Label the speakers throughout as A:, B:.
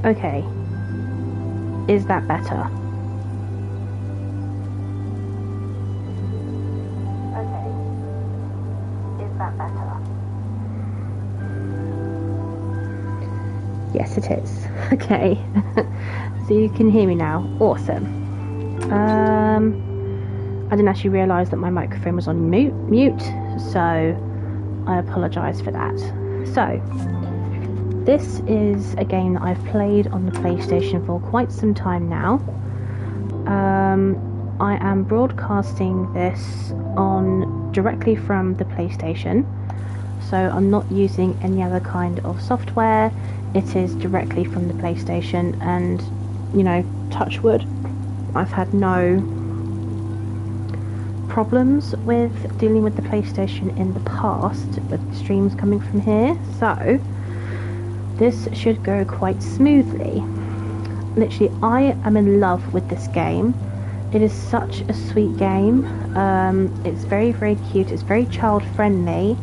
A: Okay, is that better? Okay, is that better? Yes, it is. Okay, so you can hear me now. Awesome. I didn't actually realise that my microphone was on mute, so I apologise for that. So, this is a game that I've played on the PlayStation for quite some time now. I am broadcasting this directly from the PlayStation, so I'm not using any other kind of software. It is directly from the PlayStation, and you know, touch wood, I've had no problems with dealing with the PlayStation in the past with streams coming from here. So this should go quite smoothly. Literally, I am in love with this game. It is such a sweet game. It's very, very cute. It's very child friendly.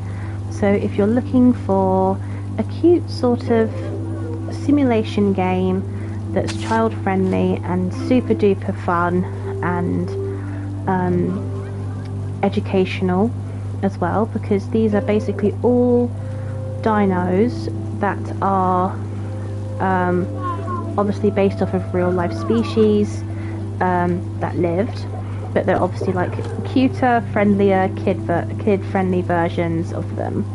A: So if you're looking for a cute sort of simulation game that's child friendly and super duper fun and educational as well, because these are basically all dinos that are obviously based off of real life species that lived, but they're obviously like cuter, friendlier, kid friendly versions of them.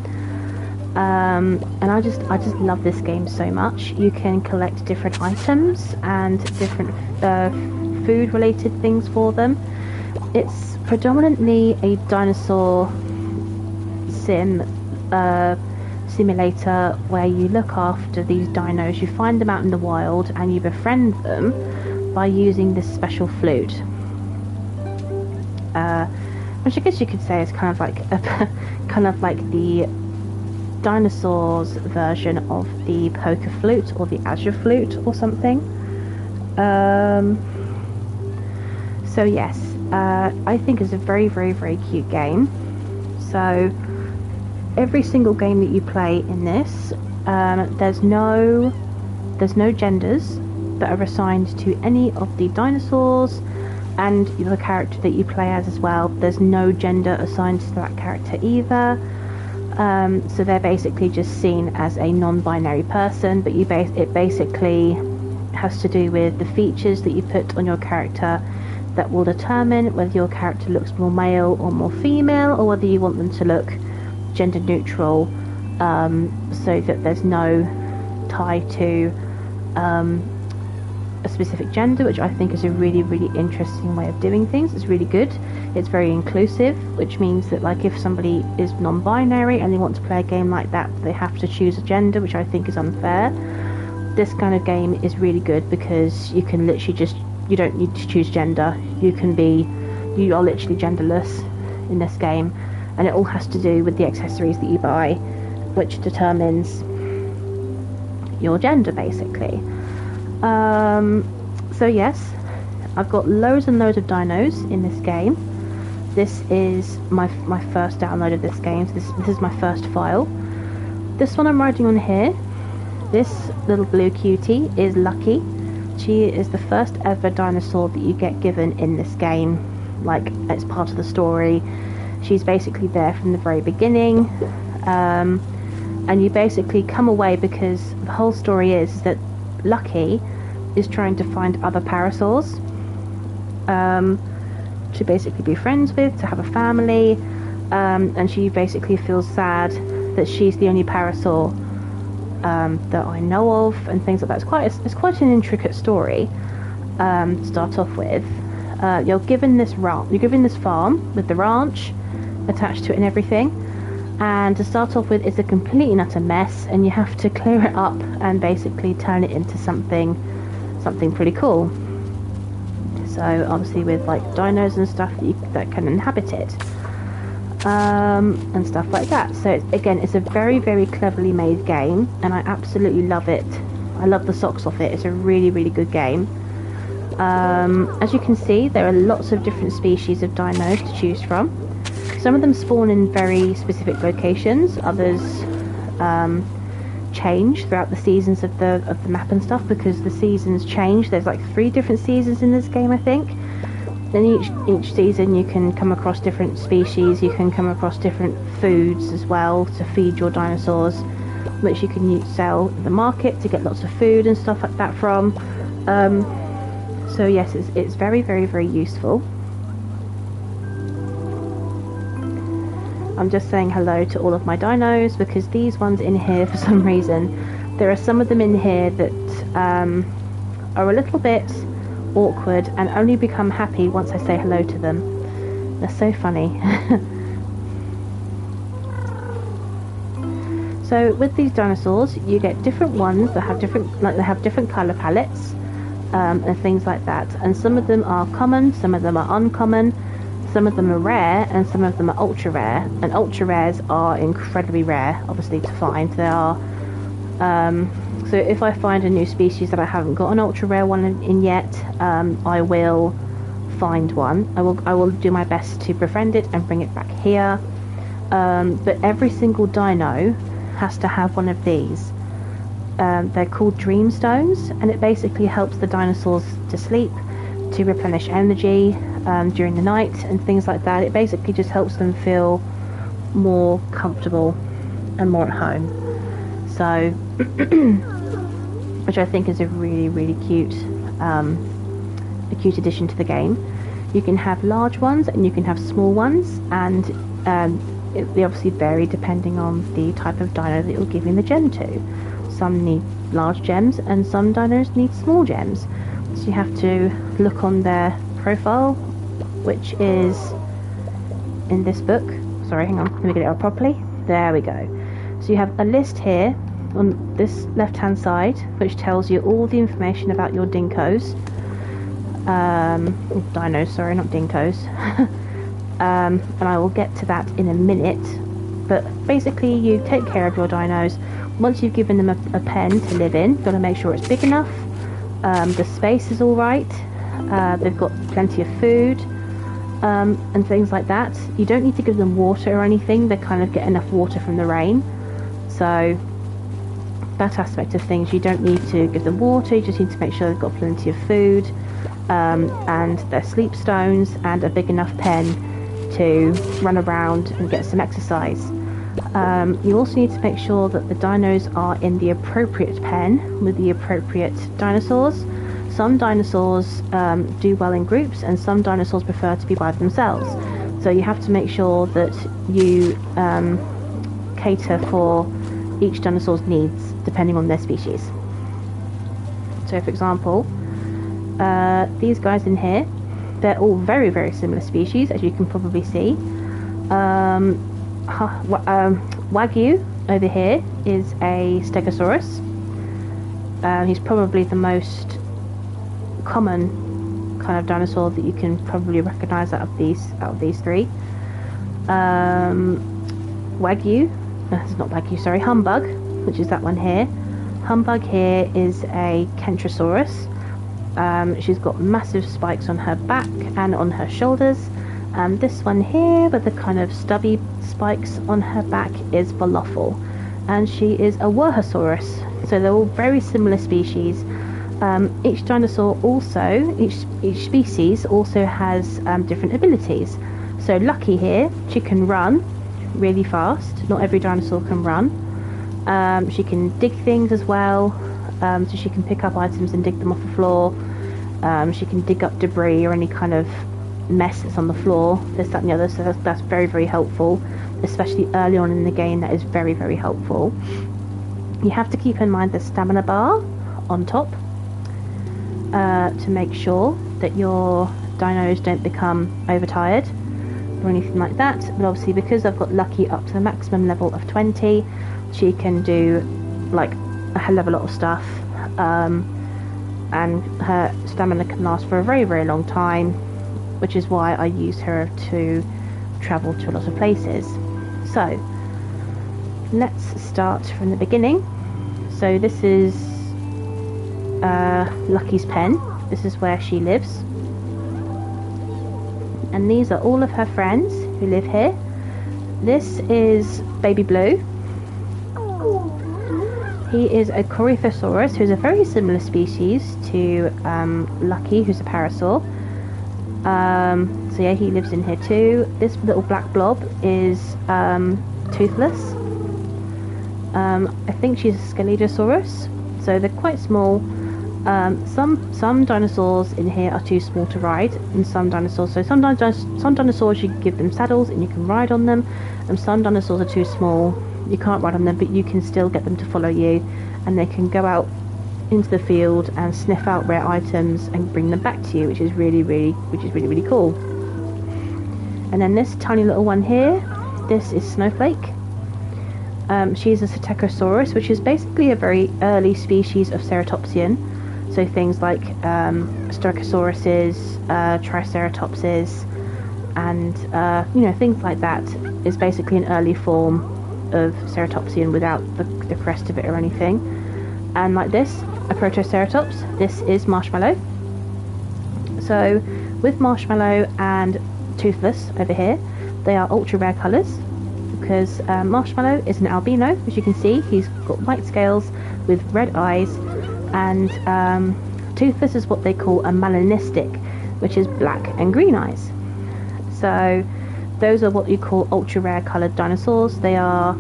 A: And I just love this game so much. You can collect different items and different food related things for them. It's predominantly a dinosaur simulator where you look after these dinos. You find them out in the wild and you befriend them by using this special flute, which I guess you could say is kind of like the dinosaurs version of the poker flute or the azure flute or something. So yes, I think it's a very, very, very cute game. So every single game that you play in this, there's no genders that are assigned to any of the dinosaurs, and the character that you play as well. There's no gender assigned to that character either. So they're basically just seen as a non-binary person, but it basically has to do with the features that you put on your character that will determine whether your character looks more male or more female, or whether you want them to look gender neutral, so that there's no tie to a specific gender, which I think is a really, really interesting way of doing things. It's really good. It's very inclusive, which means that like if somebody is non-binary and they want to play a game like that, they have to choose a gender, which I think is unfair. This kind of game is really good because you can literally you don't need to choose gender. You are literally genderless in this game, and it all has to do with the accessories that you buy, which determines your gender basically. So yes, I've got loads and loads of dinos in this game. This is my first download of this game, so this is my first file. This one I'm riding on here, this little blue cutie is Lucky. She is the first ever dinosaur that you get given in this game, like it's part of the story. She's basically there from the very beginning, and you basically come away because the whole story is that Lucky is trying to find other parasaurs to basically be friends with, to have a family, and she basically feels sad that she's the only parasaur that I know of, and things like that. It's quite an intricate story to start off with. You're given this farm with the ranch attached to it and everything, and to start off with it's a complete and utter mess, and you have to clear it up and basically turn it into something pretty cool. So obviously with like dinos and stuff that can inhabit it, and stuff like that. So it's a very, very cleverly made game, and I absolutely love it. I love the socks off it. It's a really, really good game. As you can see, there are lots of different species of dinos to choose from. Some of them spawn in very specific locations, others change throughout the seasons of the map and stuff, because the seasons change. There's like 3 different seasons in this game, I think. In each season you can come across different species, you can come across different foods as well to feed your dinosaurs, which you can sell at the market to get lots of food and stuff like that from. So yes, it's very, very, very useful. I'm just saying hello to all of my dinos, because these ones in here, for some reason, there are some of them in here that are a little bit awkward and only become happy once I say hello to them. They're so funny. So with these dinosaurs, you get different ones that have different colour palettes and things like that. And some of them are common, some of them are uncommon. Some of them are rare and some of them are ultra rare, and ultra rares are incredibly rare, obviously, to find. They are So if I find a new species that I haven't got an ultra rare one in yet, I will find one. I will do my best to befriend it and bring it back here. But every single dino has to have one of these. They're called dream stones, and it basically helps the dinosaurs to sleep, to replenish energy during the night and things like that. It basically just helps them feel more comfortable and more at home. So, which I think is a really, really cute, a cute addition to the game. You can have large ones and you can have small ones, and they obviously vary depending on the type of dino that you're giving the gem to. Some need large gems and some dinos need small gems. So you have to look on their profile, which is in this book. Sorry, hang on, let me get it up properly. There we go. So you have a list here on this left hand side which tells you all the information about your dinkos. Dinos, sorry, not dinkos. And I will get to that in a minute. But basically you take care of your dinos. Once you've given them a pen to live in, you've got to make sure it's big enough, the space is alright, they've got plenty of food, and things like that. You don't need to give them water or anything, they kind of get enough water from the rain. So that aspect of things, you don't need to give them water, you just need to make sure they've got plenty of food, and their sleep stones, and a big enough pen to run around and get some exercise. You also need to make sure that the dinos are in the appropriate pen with the appropriate dinosaurs. Some dinosaurs do well in groups, and some dinosaurs prefer to be by themselves. So you have to make sure that you cater for each dinosaur's needs depending on their species. So for example, these guys in here, they're all very, very similar species, as you can probably see. Wagyu over here is a Stegosaurus. He's probably the most common kind of dinosaur that you can probably recognize out of these three. Wagyu, it's not Wagyu, sorry, Humbug, which is that one here. Humbug here is a Kentrosaurus. She's got massive spikes on her back and on her shoulders. This one here with the kind of stubby spikes on her back is Falafel, and she is a Wurhosaurus. So they're all very similar species. Each dinosaur also, each species also has different abilities. So Lucky here, she can run really fast. Not every dinosaur can run. She can dig things as well, so she can pick up items and dig them off the floor. She can dig up debris or any kind of mess that's on the floor, this, that and the other, so that's very, very helpful, especially early on in the game. That is very, very helpful. You have to keep in mind the stamina bar on top to make sure that your dinos don't become overtired or anything like that. But obviously, because I've got Lucky up to the maximum level of 20, she can do like a hell of a lot of stuff, and her stamina can last for a very, very long time, which is why I use her to travel to a lot of places. So let's start from the beginning. So this is Lucky's pen. This is where she lives, and these are all of her friends who live here. This is Baby Blue. He is a Coryphosaurus, who's a very similar species to Lucky, who's a Parasaur. So yeah, he lives in here too. This little black blob is Toothless. I think she's a Scelidosaurus, so they're quite small. Some dinosaurs in here are too small to ride, and some dinosaurs you can give them saddles and you can ride on them, and some dinosaurs are too small, you can't ride on them, but you can still get them to follow you, and they can go out into the field and sniff out rare items and bring them back to you, which is really, really cool. And then this tiny little one here, this is Snowflake. She's a Psittacosaurus, which is basically a very early species of ceratopsian. So things like Stercosauruses, Triceratopses, and things like that is basically an early form of ceratopsian without the crest of it or anything. And like this, a Protoceratops, this is Marshmallow. So with Marshmallow and Toothless over here, they are ultra rare colours, because Marshmallow is an albino, as you can see. He's got white scales with red eyes, and Toothless is what they call a melanistic, which is black and green eyes. So those are what you call ultra rare coloured dinosaurs. They are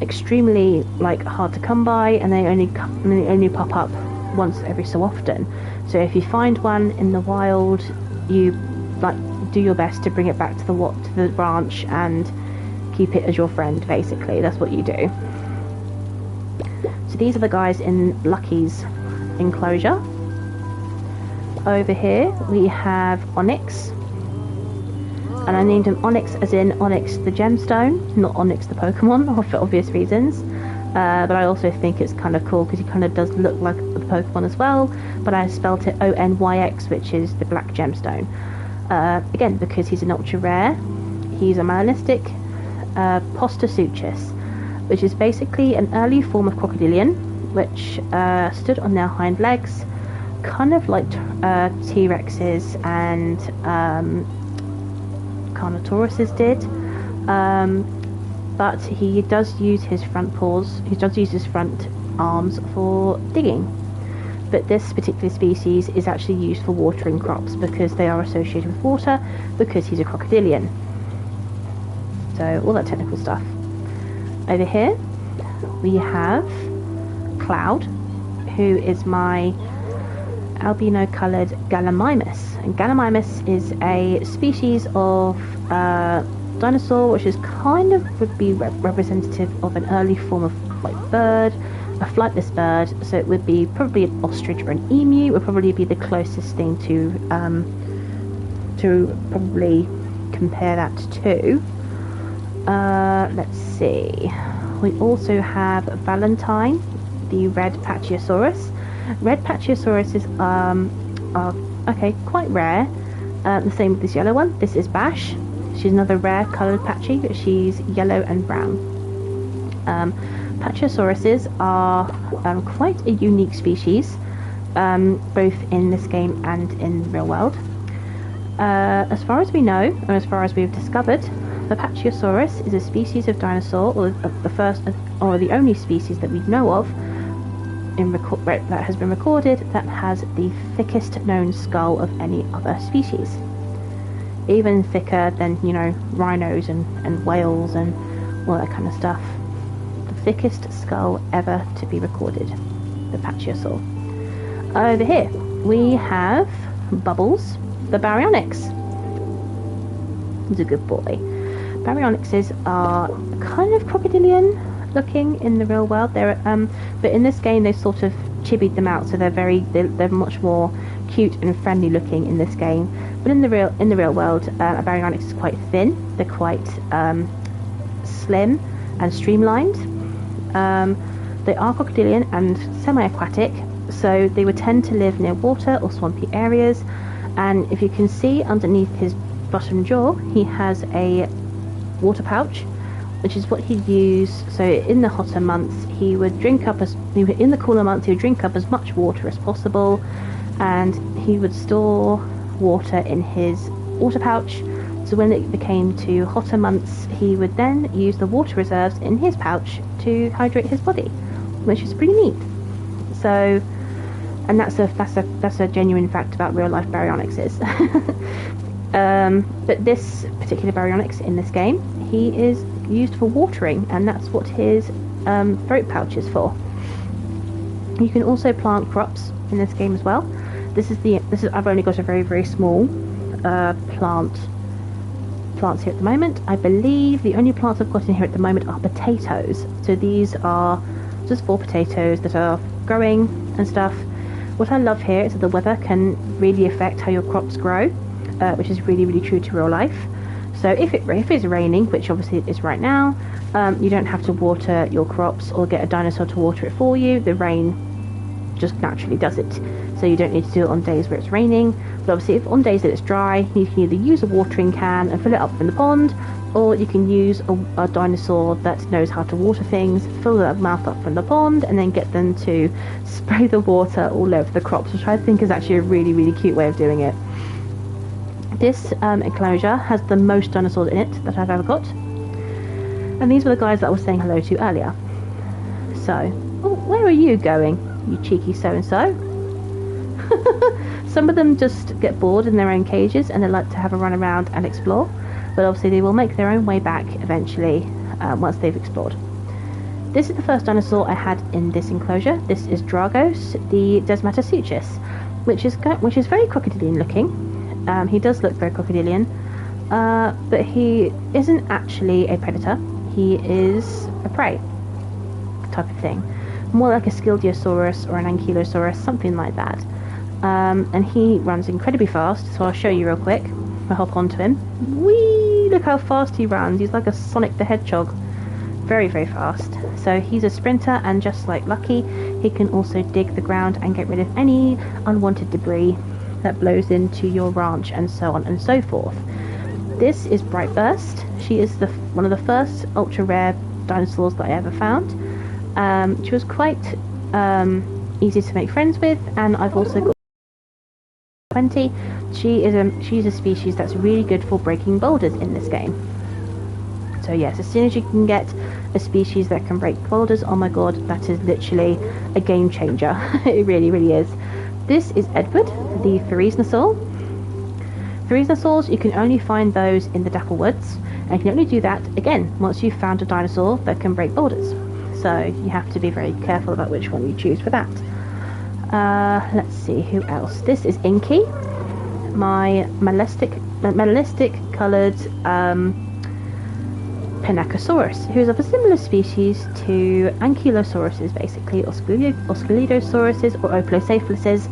A: extremely hard to come by, and they only pop up once every so often. So if you find one in the wild, you do your best to bring it back to the ranch and keep it as your friend. Basically, that's what you do. So these are the guys in Lucky's enclosure. Over here we have Onyx, and I named him Onyx as in Onyx the gemstone, not Onyx the Pokemon, for obvious reasons. But I also think it's kind of cool because he kind of does look like the Pokemon as well, but I spelt it Onyx, which is the black gemstone. Again, because he's an ultra rare, he's a melanistic Postosuchus, which is basically an early form of crocodilian, which stood on their hind legs, kind of like T-Rexes and Carnotauruses did. But he does use his front paws, he does use his front arms for digging. But this particular species is actually used for watering crops because they are associated with water, because he's a crocodilian. So all that technical stuff. Over here we have Cloud, who is my albino coloured Gallimimus. And Gallimimus is a species of dinosaur which is would be representative of an early form of bird, a flightless bird. So it would be probably an ostrich or an emu would probably be the closest thing to probably compare that to. Let's see. We also have Valentine, the red Pachyosaurus. Red Pachysauruses are quite rare. The same with this yellow one. This is Bash. She's another rare coloured Patchy, but she's yellow and brown. Pachysauruses are quite a unique species, both in this game and in the real world. As far as we know, and as far as we've discovered, the Pachyosaurus is a species of dinosaur, or the first or the only species that we know of that has been recorded that has the thickest known skull of any other species. Even thicker than, rhinos and whales and all that kind of stuff. The thickest skull ever to be recorded, the Pachyosaur. Over here we have Bubbles, the Baryonyx. He's a good boy. Baryonyxes are kind of crocodilian looking in the real world. They're but in this game they sort of chibied them out, so they're much more cute and friendly looking in this game. But in the real world, a Baryonyx is quite thin. They're quite slim and streamlined. They are crocodilian and semi-aquatic, so they would tend to live near water or swampy areas. And if you can see underneath his bottom jaw, he has a water pouch, which is what he'd use. So in the hotter months, in the cooler months, he would drink up as much water as possible, and he would store water in his water pouch. So when it came to hotter months, he would then use the water reserves in his pouch to hydrate his body, which is pretty neat. So, and that's a genuine fact about real life Baryonyxes. But this particular Baryonyx in this game, he is used for watering, and that's what his throat pouch is for. You can also plant crops in this game as well. I've only got a very, very small plants here at the moment. I believe the only plants I've got in here at the moment are potatoes. So these are just 4 potatoes that are growing and stuff. What I love here is that the weather can really affect how your crops grow, which is really, really true to real life. So if it's raining, which obviously it is right now, you don't have to water your crops or get a dinosaur to water it for you. The rain just naturally does it. So you don't need to do it on days where it's raining. But obviously, if on days that it's dry, you can either use a watering can and fill it up in the pond, or you can use a dinosaur that knows how to water things, fill their mouth up from the pond, and then get them to spray the water all over the crops, which I think is actually a really, really cute way of doing it. This enclosure has the most dinosaurs in it that I've ever got. And these were the guys that I was saying hello to earlier. So, oh, where are you going, you cheeky so-and-so? Some of them just get bored in their own cages and they like to have a run around and explore. But obviously they will make their own way back eventually once they've explored. This is the first dinosaur I had in this enclosure. This is Dragos, the Desmatasuchus, which is very crocodilian looking. He does look very crocodilian, but he isn't actually a predator. He is a prey type of thing, more like a Schildiosaurus or an Ankylosaurus, something like that. And he runs incredibly fast, so I'll show you real quick. I'll hop onto him. Whee! Look how fast he runs. He's like a Sonic the Hedgehog. Very, very fast. So he's a sprinter, and just like Lucky, he can also dig the ground and get rid of any unwanted debris that blows into your ranch, and so on and so forth. This is Brightburst. She is one of the first ultra rare dinosaurs that I ever found. She was quite easy to make friends with, and I've also got 20. She's a species that's really good for breaking boulders in this game. So yes, as soon as you can get a species that can break boulders, oh my god, that is literally a game changer. It really, really is. This is Edward, the Therizinosaur. Therizinosaurs, you can only find those in the Dapple Woods, and you can only do that, again, once you've found a dinosaur that can break boulders. So you have to be very careful about which one you choose for that. Let's see, who else? This is Inky, my metallistic coloured Pinacosaurus, who is of a similar species to Ankylosauruses, basically, or Sclidosauruses, or Oplocephalises,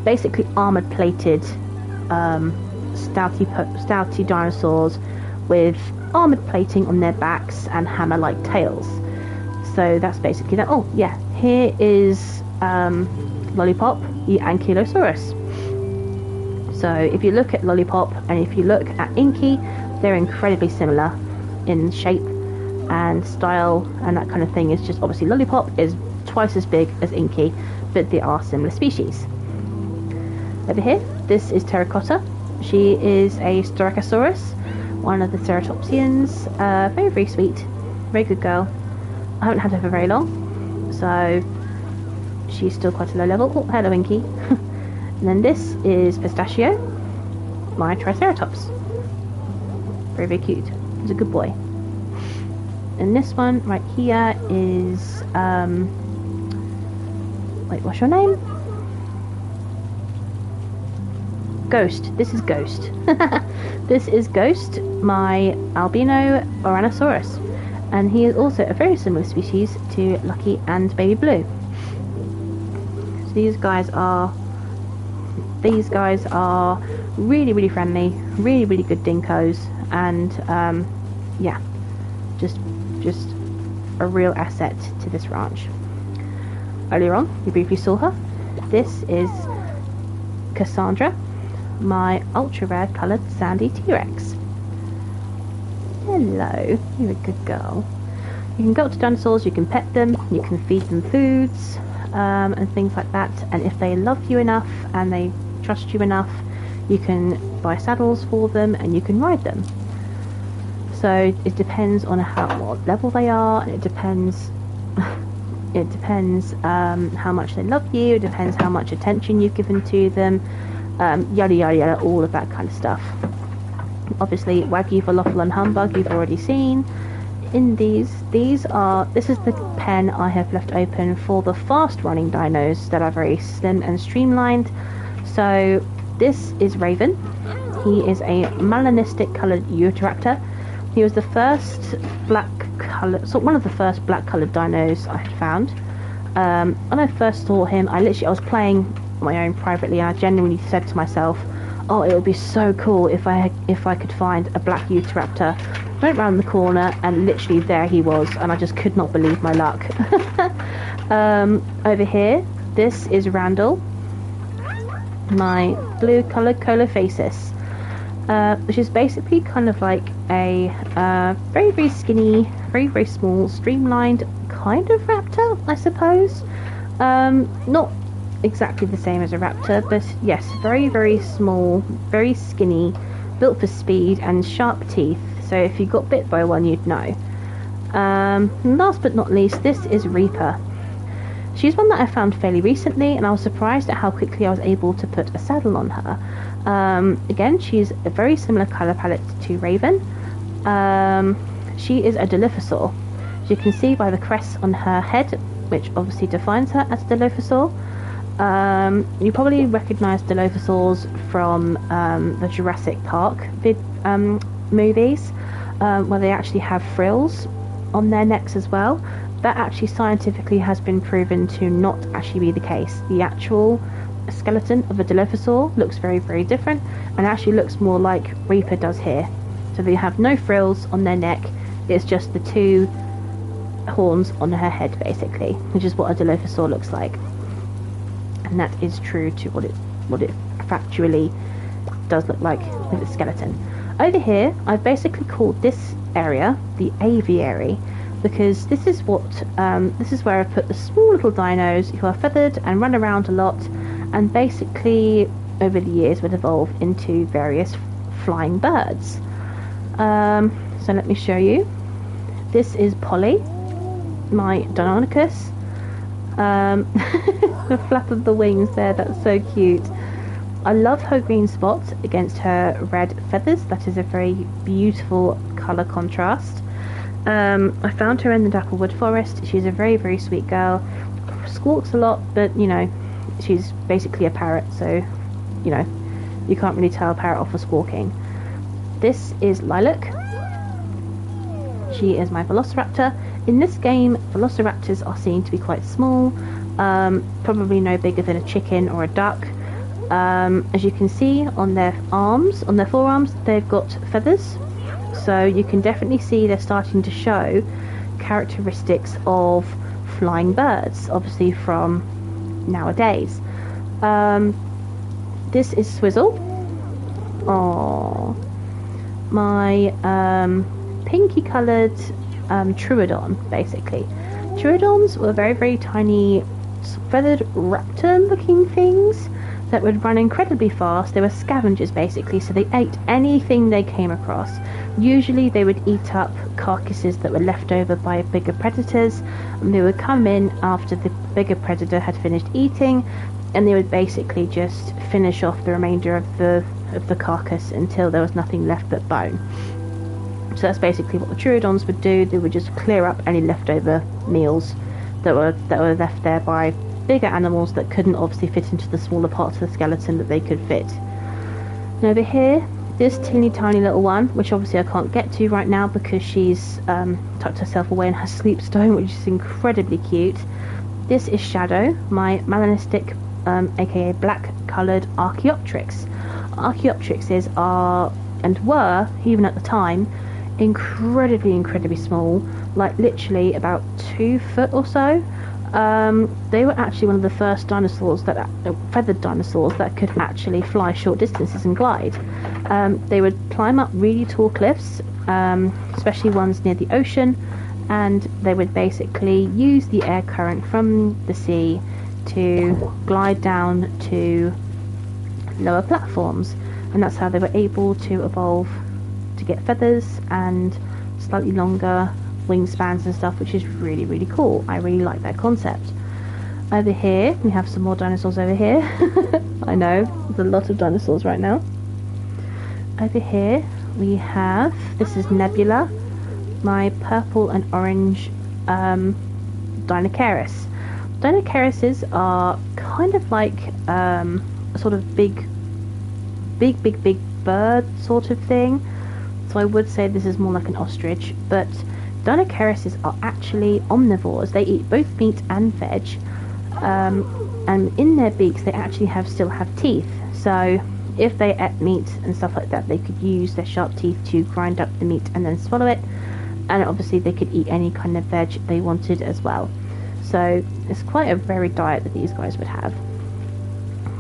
A: basically armoured plated stouty dinosaurs with armoured plating on their backs and hammer-like tails. So that's basically that. Oh yeah, here is Lollipop, the Ankylosaurus. So if you look at Lollipop and if you look at Inky, they're incredibly similar in shape and style and that kind of thing. It's just obviously Lollipop is twice as big as Inky, but they are similar species. Over here, this is Terracotta. She is a Styracosaurus, one of the Ceratopsians. Very, very sweet, very good girl. I haven't had her for very long, so she's still quite a low level. Oh, hello, Inky. And then this is Pistachio, my Triceratops. Very, very cute. He's a good boy. And this one right here is wait, what's your name? Ghost. This is Ghost. This is Ghost, my albino Oranosaurus, and he is also a very similar species to Lucky and Baby Blue. So these guys are really, really friendly, really, really good dinkos, and yeah, just a real asset to this ranch. Earlier on, you briefly saw her. This is Cassandra, my ultra rare coloured sandy T-Rex. Hello, you're a good girl. You can go up to dinosaurs, you can pet them, you can feed them foods and things like that, and if they love you enough and they trust you enough, you can buy saddles for them and you can ride them. So it depends on what level they are, and it depends how much they love you, it depends how much attention you've given to them, yada yada yada, all of that kind of stuff. Obviously Wagyu, Falafel and Humbug you've already seen. In this is the pen I have left open for the fast running dinos that are very slim and streamlined. So this is Raven. He is a melanistic coloured Utahraptor. He was the first one of the first black coloured dinos I had found. When I first saw him, I was playing on my own privately, and I genuinely said to myself, oh, it would be so cool if I could find a black Utahraptor. Went round the corner and literally there he was, and I just could not believe my luck. Over here This is Randall, my blue coloured Colofasis, which is basically kind of like a very, very skinny, very, very small, streamlined kind of raptor, I suppose. Not exactly the same as a raptor, but yes, very, very small, very skinny, built for speed and sharp teeth, so if you got bit by one you'd know. Last but not least, this is Reaper. She's one that I found fairly recently, and I was surprised at how quickly I was able to put a saddle on her. Again, she's a very similar colour palette to Raven. She is a Dilophosaur. As you can see by the crest on her head, which obviously defines her as a Dilophosaur. You probably recognise Dilophosaurs from the Jurassic Park movies, where they actually have frills on their necks as well. That actually scientifically has been proven to not actually be the case. The actual skeleton of a Dilophosaur looks very, very different, and actually looks more like Reaper does here. So they have no frills on their neck, it's just the two horns on her head basically, which is what a Dilophosaur looks like. And that is true to what it factually does look like with its skeleton. Over here, I've basically called this area the aviary, because this is where I put the small little dinos who are feathered and run around a lot, and basically over the years would evolve into various flying birds. So let me show you. This is Polly, my Deinonychus. The flap of the wings there, that's so cute. I love her green spot against her red feathers. That is a very beautiful colour contrast. I found her in the Dapplewood Forest. She's a very, very sweet girl. Squawks a lot, but you know, she's basically a parrot, so you know, you can't really tell a parrot off for squawking. This is Lilac. She is my Velociraptor. In this game, Velociraptors are seen to be quite small, probably no bigger than a chicken or a duck. As you can see on their arms, on their forearms, they've got feathers. So you can definitely see they're starting to show characteristics of flying birds, obviously from nowadays. This is Swizzle. Oh, my pinky coloured Troodon, basically. Troodons were very, very tiny, feathered raptor looking things that would run incredibly fast. They were scavengers basically, so they ate anything they came across. Usually they would eat up carcasses that were left over by bigger predators, and they would come in after the bigger predator had finished eating, and they would basically just finish off the remainder of the carcass until there was nothing left but bone. So that's basically what the Troodons would do. They would just clear up any leftover meals that were left there by bigger animals that couldn't obviously fit into the smaller parts of the skeleton that they could fit. And over here, this teeny tiny little one, which obviously I can't get to right now because she's tucked herself away in her sleep stone, which is incredibly cute. This is Shadow, my melanistic, aka black coloured Archaeopteryx. Archaeopteryxes are, and were, even at the time, incredibly small, like literally about 2 foot or so. They were actually one of the first dinosaurs that feathered dinosaurs that could actually fly short distances and glide. They would climb up really tall cliffs, especially ones near the ocean, and they would basically use the air current from the sea to glide down to lower platforms, and that's how they were able to evolve to get feathers and slightly longer wingspans and stuff, which is really cool. I really like that concept. Over here we have some more dinosaurs over here. I know, there's a lot of dinosaurs right now. Over here we have, this is Nebula, my purple and orange Dinocaris. Dinocarises are kind of like a sort of big bird sort of thing. So I would say this is more like an ostrich, but Dinocarises are actually omnivores. They eat both meat and veg, and in their beaks they actually still have teeth. So if they ate meat and stuff like that, they could use their sharp teeth to grind up the meat and then swallow it, and obviously they could eat any kind of veg they wanted as well. So it's quite a varied diet that these guys would have.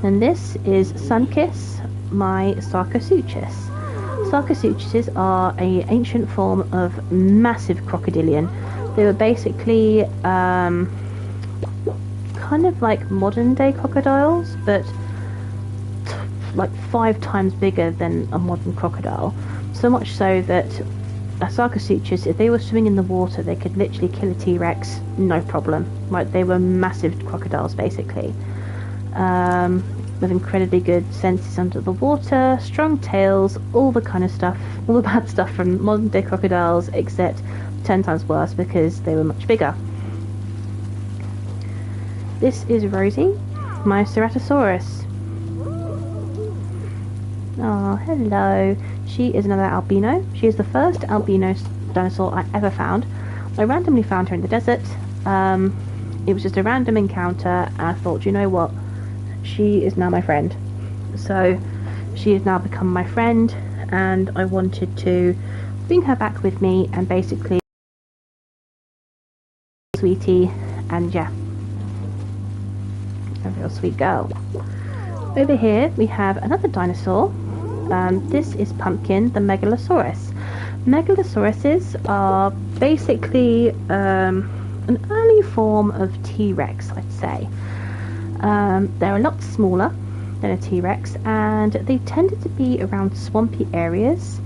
A: And this is Sunkiss, my Sarcosuchus. Sarcosuchuses are an ancient form of massive crocodilian. They were basically kind of like modern day crocodiles, but like 5 times bigger than a modern crocodile. So much so that a Sarcosuchus, if they were swimming in the water, they could literally kill a T-Rex, no problem. Like, they were massive crocodiles, basically. With incredibly good senses under the water, strong tails, all the kind of stuff, all the bad stuff from modern day crocodiles, except 10 times worse because they were much bigger. This is Rosie, my Ceratosaurus. Oh, hello. She is another albino. She is the first albino dinosaur I ever found. I randomly found her in the desert. It was just a random encounter, and I thought, you know what? She is now my friend. So she has now become my friend, and I wanted to bring her back with me and basically sweetie, and yeah, a real sweet girl. Over here we have another dinosaur. This is Pumpkin, the Megalosaurus. Megalosauruses are basically an early form of T-Rex, I'd say. They're a lot smaller than a T-Rex, and they tended to be around swampy areas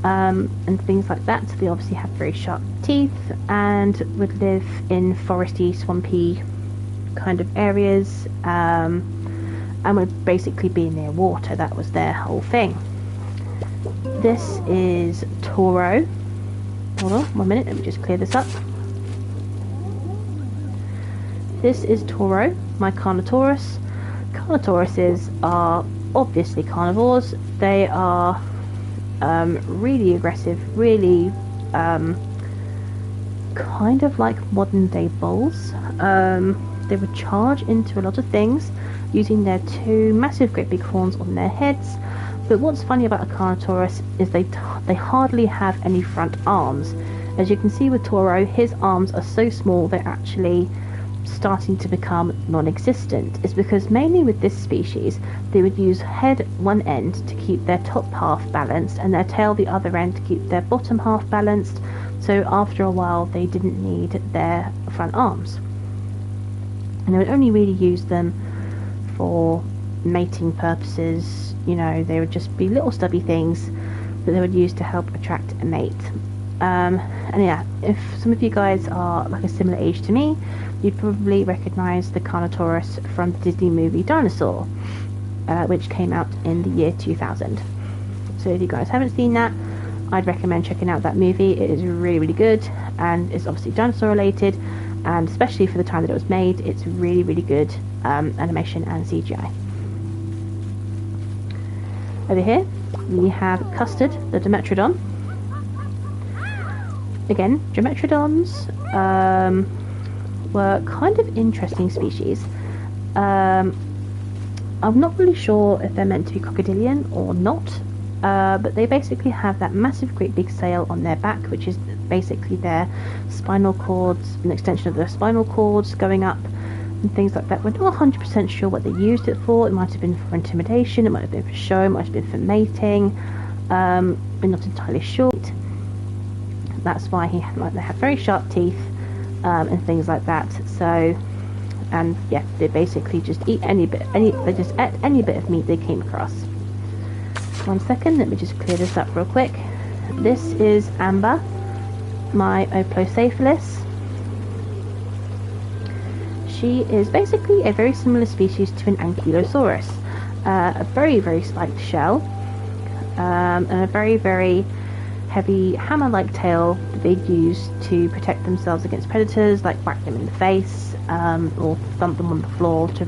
A: and things like that. So they obviously have very sharp teeth and would live in foresty, swampy kind of areas, and would basically be near water. That was their whole thing. This is Toro. Hold on 1 minute, let me just clear this up. This is Toro, my Carnotaurus. Carnotauruses are obviously carnivores. They are really aggressive, really kind of like modern day bulls. They would charge into a lot of things using their 2 massive great big horns on their heads. But what's funny about a Carnotaurus is they hardly have any front arms. As you can see with Toro, his arms are so small they're actually starting to become non-existent. It's because mainly with this species they would use head one end to keep their top half balanced and their tail the other end to keep their bottom half balanced. So after a while they didn't need their front arms, and they would only really use them for mating purposes. You know, they would just be little stubby things that they would use to help attract a mate. And yeah, if some of you guys are like a similar age to me, you'd probably recognise the Carnotaurus from the Disney movie Dinosaur, which came out in the year 2000. So if you guys haven't seen that, I'd recommend checking out that movie. It is really, really good, and it's obviously dinosaur related, and especially for the time that it was made, it's really, really good animation and CGI. Over here we have Custard, the Dimetrodon. Again, Dimetrodons were kind of interesting species. I'm not really sure if they're meant to be crocodilian or not, but they basically have that massive great big sail on their back, which is basically their spinal cords, an extension of their spinal cords going up and things like that. We're not 100% sure what they used it for. It might have been for intimidation, it might have been for show, it might have been for mating. We're not entirely sure. That's why they have very sharp teeth and things like that. So, and yeah, they basically just eat any bit of meat they came across. 1 second, let me just clear this up real quick. This is Amber, my Oplocephalus. She is basically a very similar species to an Ankylosaurus. A very, very spiked shell, and a very, very heavy hammer-like tail that they use to protect themselves against predators, like whack them in the face, or thump them on the floor to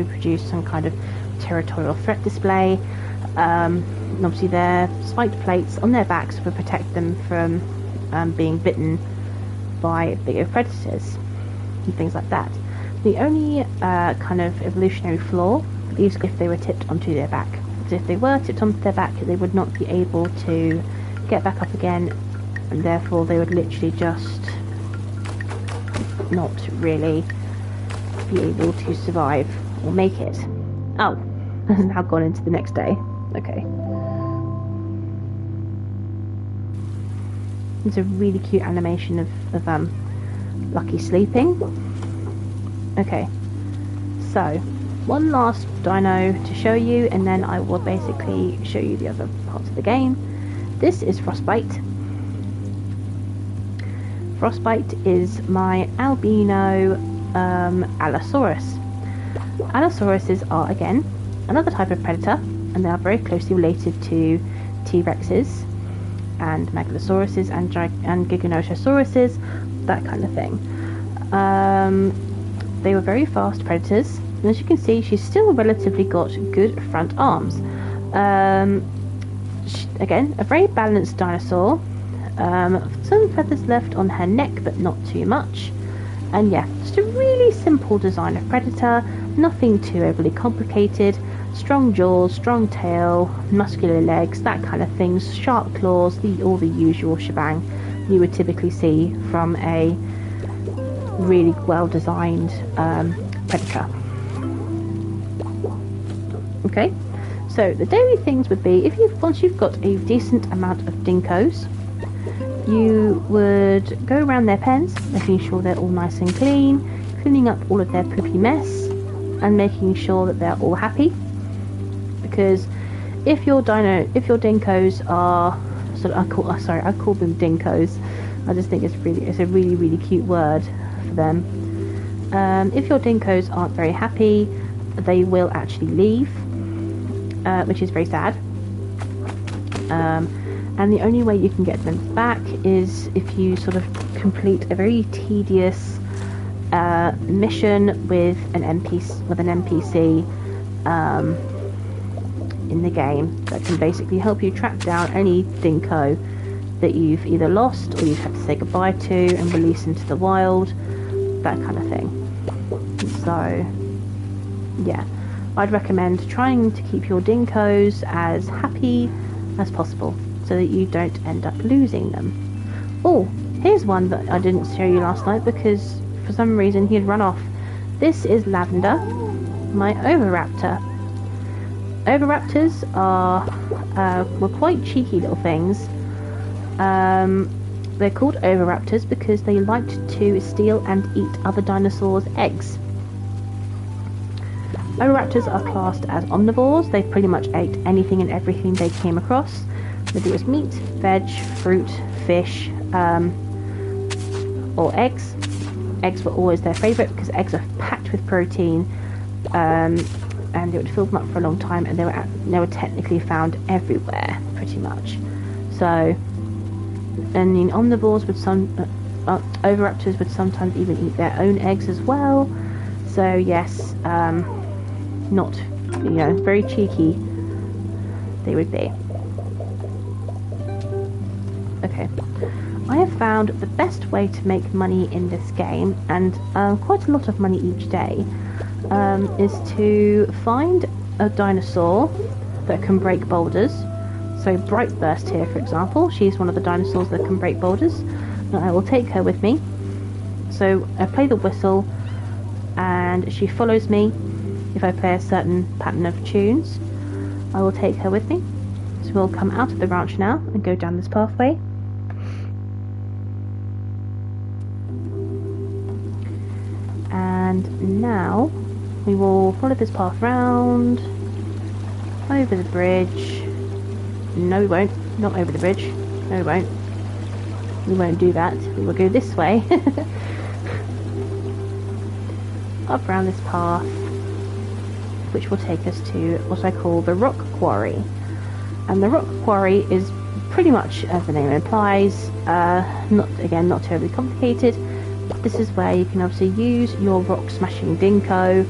A: produce some kind of territorial threat display. And obviously their spiked plates on their backs would protect them from being bitten by bigger predators and things like that. The only kind of evolutionary flaw is if they were tipped onto their back. So if they were tipped onto their back, they would not be able to get back up again, and therefore they would literally just not really be able to survive or make it. Oh, has now gone into the next day. Okay. It's a really cute animation of Lucky sleeping. Okay, so one last dino to show you, and then I will basically show you the other parts of the game. This is Frostbite. Frostbite is my albino Allosaurus. Allosauruses are, again, another type of predator, and they are very closely related to T-Rexes and Megalosauruses and Giganotosauruses, that kind of thing. They were very fast predators, and as you can see, she's still relatively got good front arms. Again, a very balanced dinosaur. Some feathers left on her neck, but not too much. And yeah, just a really simple design of predator, nothing too overly complicated. Strong jaws, strong tail, muscular legs, that kind of thing, sharp claws, all the usual shebang you would typically see from a really well designed predator. Okay, so the daily things would be, once you've got a decent amount of dinkos, you would go around their pens, making sure they're all nice and clean, cleaning up all of their poopy mess, and making sure that they're all happy. Because if your dinkos are I call them dinkos. I just think it's a really cute word for them. If your dinkos aren't very happy, they will actually leave, which is very sad. And the only way you can get them back is if you sort of complete a very tedious mission with an NPC in the game that can basically help you track down any dinko that you've either lost or you've had to say goodbye to and release into the wild, that kind of thing. So yeah, I'd recommend trying to keep your dinkos as happy as possible so that you don't end up losing them. Oh, here's one that I didn't show you last night because for some reason he had run off. This is Lavender, my Oviraptor. Oviraptors were quite cheeky little things. They're called Oviraptors because they liked to steal and eat other dinosaurs' eggs. Oviraptors are classed as omnivores. They pretty much ate anything and everything they came across, whether it was meat, veg, fruit, fish, or eggs. Eggs were always their favourite because eggs are packed with protein, and it would fill them up for a long time, and they were technically found everywhere, pretty much. So, and the omnivores would Oviraptors would sometimes even eat their own eggs as well. So yes, not, very cheeky they would be. Okay, I have found the best way to make money in this game, and quite a lot of money each day, is to find a dinosaur that can break boulders. So Brightburst here, for example, she's one of the dinosaurs that can break boulders, and I will take her with me. So I play the whistle and she follows me. If I play a certain pattern of tunes, I will take her with me. So we'll come out of the ranch now and go down this pathway. And now we will follow this path round, over the bridge. No, we won't. Not over the bridge. No, we won't. We won't do that. We will go this way. Up around this path, which will take us to what I call the rock quarry. And the rock quarry is pretty much, as the name implies, not terribly complicated. This is where you can obviously use your rock smashing dinko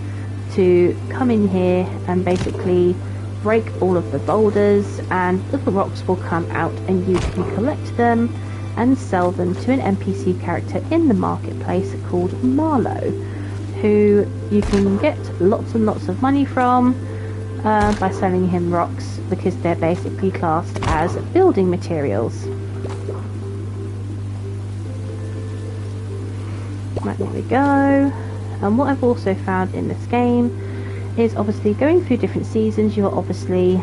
A: to come in here and basically break all of the boulders, and little rocks will come out and you can collect them and sell them to an NPC character in the marketplace called Marlow, who you can get lots and lots of money from by selling him rocks, because they're basically classed as building materials. Right, there we go. And what I've also found in this game is obviously going through different seasons, you're obviously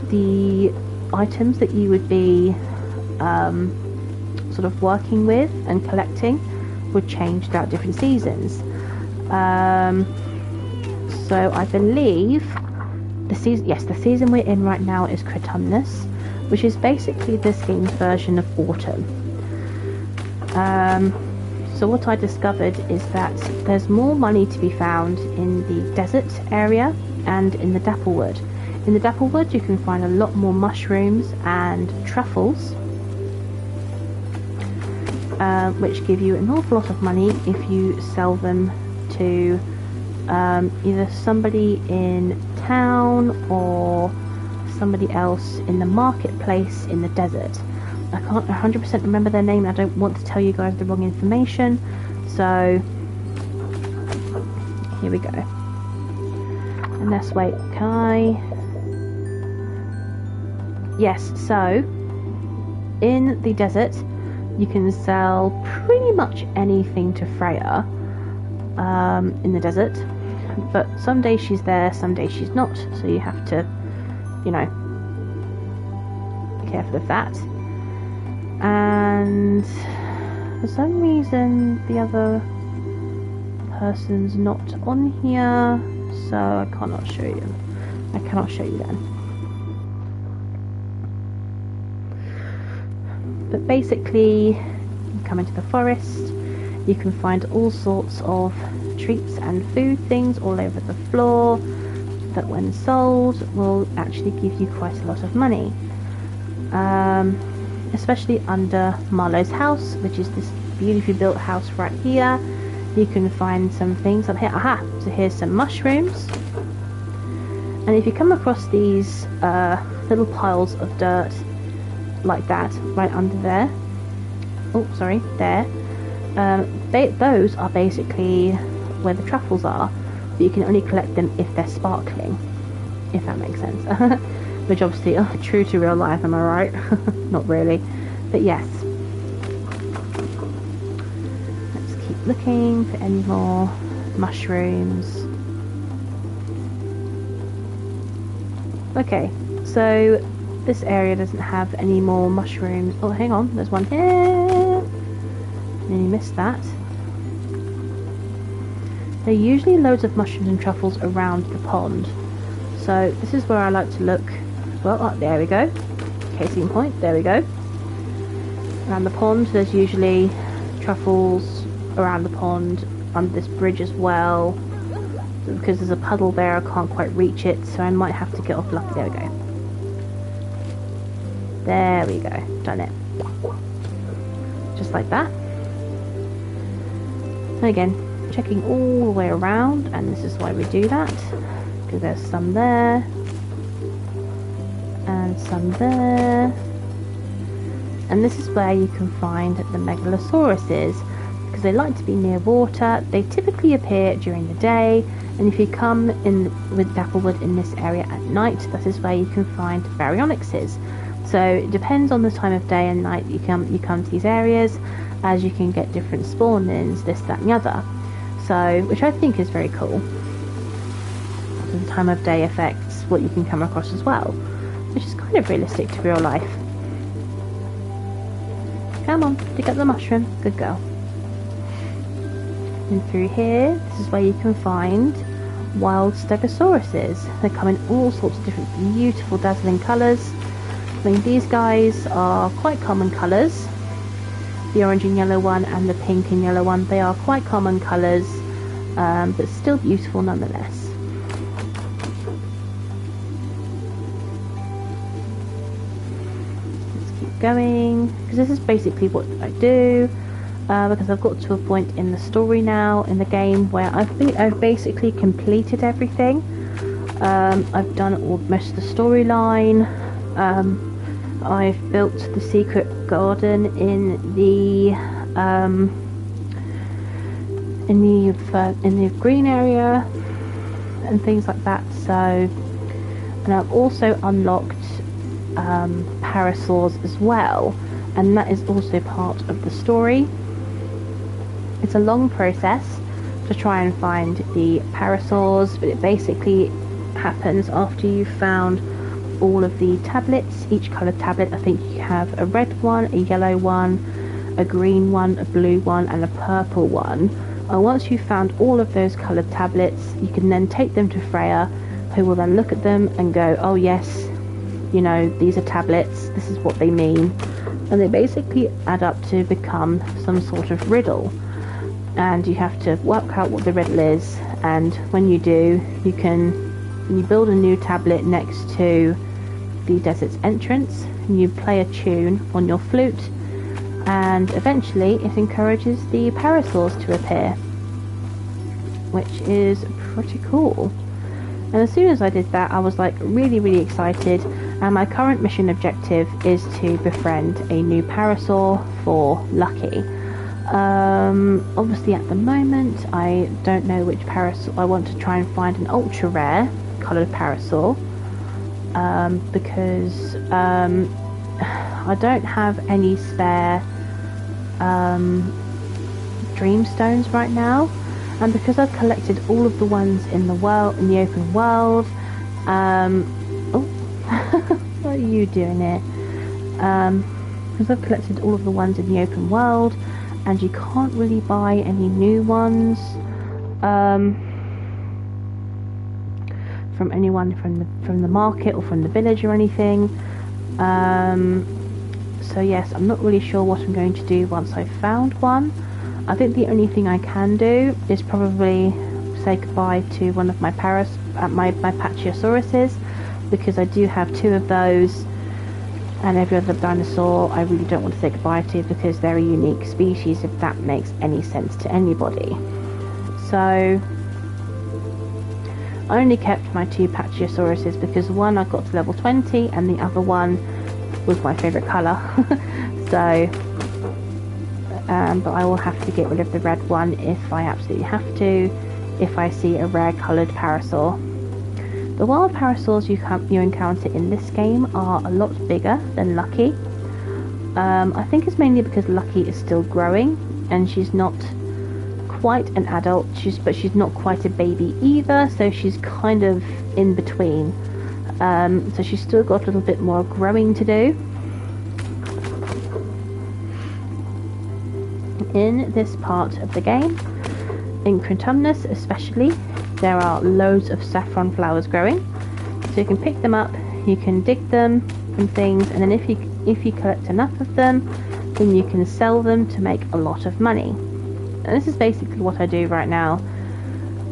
A: the items that you would be sort of working with and collecting would change throughout different seasons. So I believe the season we're in right now is Autumnus, which is basically this game's version of autumn. So what I discovered is that there's more money to be found in the desert area and in the Dapplewood. In the Dapplewood you can find a lot more mushrooms and truffles, which give you an awful lot of money if you sell them to either somebody in town or somebody else in the marketplace in the desert. I can't 100% remember their name. I don't want to tell you guys the wrong information, so here we go. And let's wait. Yes, so in the desert you can sell pretty much anything to Freya in the desert, but some days she's there, some days she's not, so you have to, you know, be careful of that. And for some reason the other person's not on here, so I cannot show you. I cannot show you them. But basically, you come into the forest, you can find all sorts of treats and food things all over the floor that when sold will actually give you quite a lot of money. Especially under Marlowe's house, which is this beautifully built house right here. You can find some things up here. Aha! So here's some mushrooms. And if you come across these little piles of dirt like that, right under there. Oh, sorry, there. Those are basically where the truffles are, but you can only collect them if they're sparkling, if that makes sense. Which obviously are true to real life, am I right? Not really, but yes. Let's keep looking for any more mushrooms. Okay, so this area doesn't have any more mushrooms. Oh, hang on, there's one here. Nearly missed that. There are usually loads of mushrooms and truffles around the pond. So this is where I like to look. Well, oh, there we go. Case in point, there we go. Around the pond, there's usually truffles around the pond, under this bridge as well. Because there's a puddle there, I can't quite reach it, so I might have to get off lucky. There we go. There we go. Done it. Just like that. And again, checking all the way around, and this is why we do that. Because there's some there. And some there. And this is where you can find the megalosauruses, because they like to be near water. They typically appear during the day, and if you come in with Dapplewood in this area at night, that is where you can find baryonyxes. So it depends on the time of day and night you come to these areas, as you can get different spawn-ins, this, that and the other. So, which I think is very cool. So the time of day affects what you can come across as well, which is kind of realistic to real life. Come on, dig up the mushroom. Good girl. And through here, this is where you can find wild stegosauruses. They come in all sorts of different beautiful dazzling colours. I mean, these guys are quite common colours. The orange and yellow one and the pink and yellow one, they are quite common colours, but still beautiful nonetheless. Let's keep going, because this is basically what I do. Because I've got to a point in the story now in the game where I've basically completed everything. I've done most of the storyline. I've built the secret garden in the green area and things like that. So, and I've also unlocked parasaurs as well, and that is also part of the story. It's a long process to try and find the parasaurs, but it basically happens after you've found all of the tablets, each coloured tablet. I think you have a red one, a yellow one, a green one, a blue one and a purple one. And once you've found all of those coloured tablets, you can then take them to Freya, who will then look at them and go, oh yes, you know, these are tablets, this is what they mean. And they basically add up to become some sort of riddle. And you have to work out what the riddle is, and when you do, you build a new tablet next to the desert's entrance, and you play a tune on your flute, and eventually it encourages the parasaurs to appear, which is pretty cool. And as soon as I did that, I was like really excited, and my current mission objective is to befriend a new parasaur for Lucky. Obviously at the moment I don't know which parasaur. I want to try and find an ultra rare coloured parasaur, because I don't have any spare dream stones right now, and because I've collected all of the ones in the open world, oh what are you doing here? Because I've collected all of the ones in the open world, and you can't really buy any new ones from anyone from the market or from the village or anything. So yes, I'm not really sure what I'm going to do once I've found one. I think the only thing I can do is probably say goodbye to one of my my Pachysauruses, because I do have 2 of those, and every other dinosaur I really don't want to say goodbye to because they're a unique species, if that makes any sense to anybody. So I only kept my 2 Pachysauruses because one I got to level 20 and the other one was my favourite colour. So but I will have to get rid of the red one if I absolutely have to, if I see a rare coloured parasaur. The wild parasaurs you encounter in this game are a lot bigger than Lucky. I think it's mainly because Lucky is still growing and she's not quite an adult, but she's not quite a baby either, so she's kind of in between. So she's still got a little bit more growing to do. In this part of the game, in Crintumnus especially, there are loads of saffron flowers growing, so you can pick them up, you can dig them and things, and then if you collect enough of them, then you can sell them to make a lot of money. And this is basically what I do right now.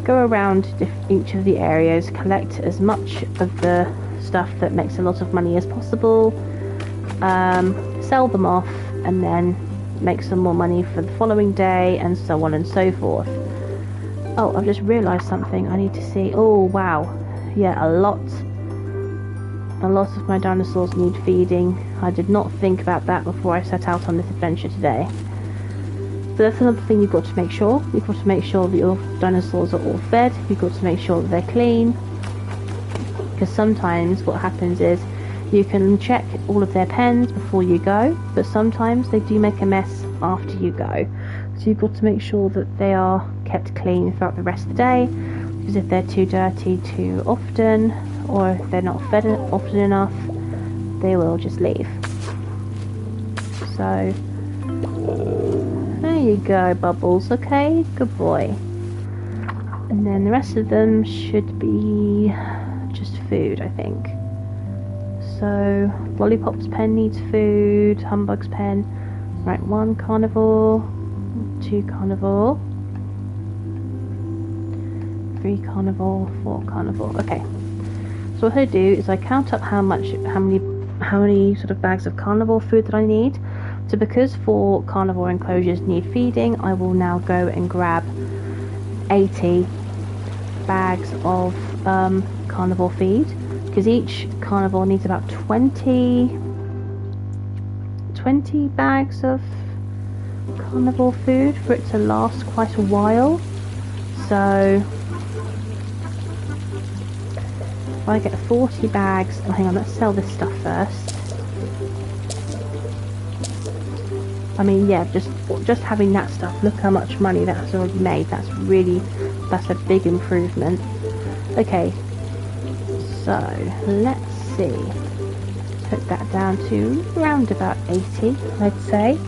A: Go around each of the areas, collect as much of the stuff that makes a lot of money as possible, sell them off, and then make some more money for the following day, and so on and so forth. Oh, I've just realised something I need to see. Oh wow, yeah, a lot of my dinosaurs need feeding. I did not think about that before I set out on this adventure today. So that's another thing you've got to make sure. You've got to make sure that your dinosaurs are all fed. You've got to make sure that they're clean, because sometimes what happens is you can check all of their pens before you go, but sometimes they do make a mess after you go. So you've got to make sure that they are kept clean throughout the rest of the day, because if they're too dirty too often, or if they're not fed often enough, they will just leave. So there you go, Bubbles. Okay, good boy. And then the rest of them should be just food, I think. So Lollipop's pen needs food, Humbug's pen. Right, 1 carnivore, 2 carnivore, 3 carnivore, 4 carnivore. Okay. So what I do is I count up how many sort of bags of carnivore food that I need. So because 4 carnivore enclosures need feeding, I will now go and grab 80 bags of carnivore feed, because each carnivore needs about 20 bags of carnivore food for it to last quite a while. So if I get 40 bags, oh hang on, let's sell this stuff first. I mean, yeah, just having that stuff, look how much money that's already made. That's a big improvement. Okay, so let's see. Put that down to around about 80, I'd say.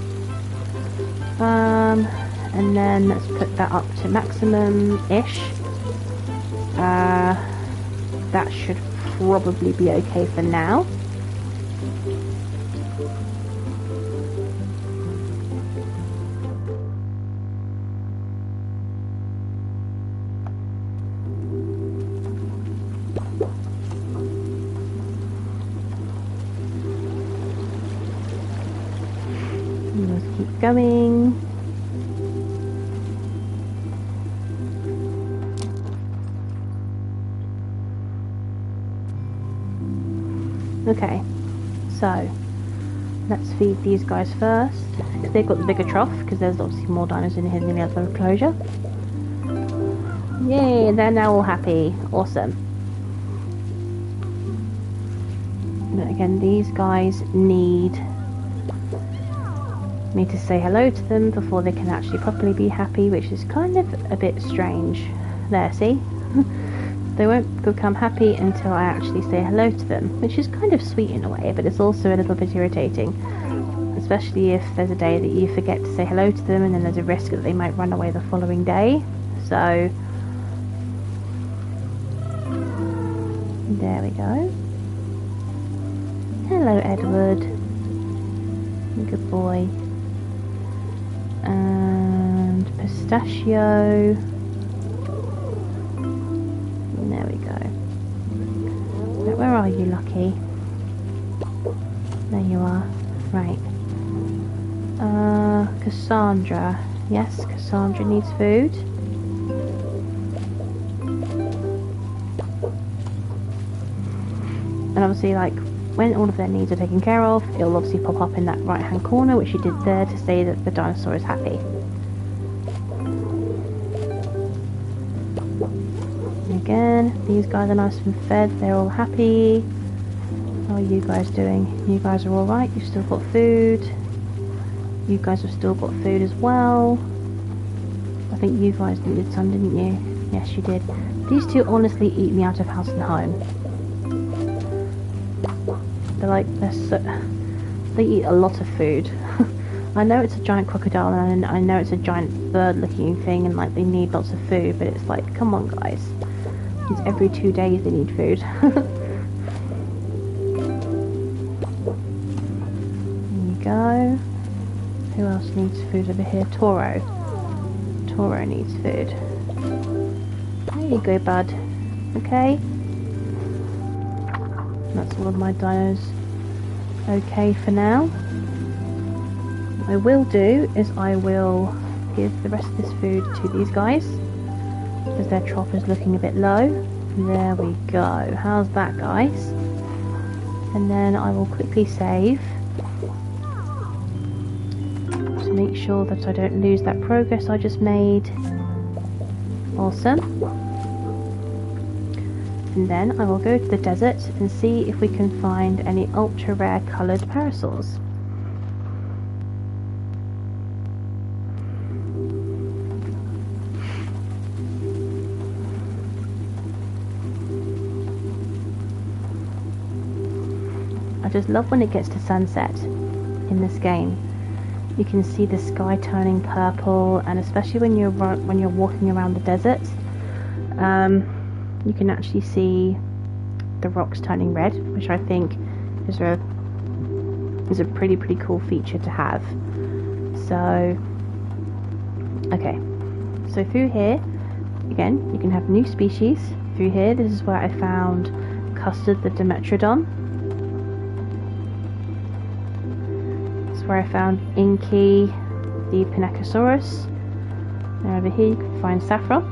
A: And then let's put that up to maximum-ish. That should probably be okay for now. Let's keep going. Okay, so let's feed these guys first. They've got the bigger trough because there's obviously more dinos in here than the other enclosure. Yay, they're now all happy. Awesome. But again, these guys need me to say hello to them before they can actually properly be happy, which is kind of a bit strange. There, see? They won't become happy until I actually say hello to them, which is kind of sweet in a way, but it's also a little bit irritating, especially if there's a day that you forget to say hello to them and then there's a risk that they might run away the following day. So there we go. Hello, Edward. Good boy. And Pistachio. There we go. Right, where are you, Lucky? There you are. Right. Cassandra. Yes, Cassandra needs food. And obviously, like, when all of their needs are taken care of, it'll obviously pop up in that right hand corner, which you did there, to say that the dinosaur is happy. Again, these guys are nice and fed, they're all happy. How are you guys doing? You guys are alright, you've still got food. You guys have still got food as well. I think you guys needed some, didn't you? Yes, you did. These two honestly eat me out of house and home. They eat a lot of food. I know it's a giant crocodile and I know it's a giant bird looking thing and like they need lots of food, but it's like, come on guys. It's every 2 days they need food. There you go. Who else needs food over here? Toro. Toro needs food. There you go, bud. Okay. That's all of my dinos okay for now. What I will do is I will give the rest of this food to these guys because their trough is looking a bit low. There we go. How's that, guys? And then I will quickly save to make sure that I don't lose that progress I just made. Awesome. And then I will go to the desert and see if we can find any ultra rare coloured parasols. I just love when it gets to sunset in this game. You can see the sky turning purple, and especially when you're walking around the desert, you can actually see the rocks turning red, which I think is a pretty cool feature to have. So, okay, so through here, again, you can have new species. Through here, this is where I found Custard the Dimetrodon. This is where I found Inky the Pinacosaurus. And over here you can find Saffron.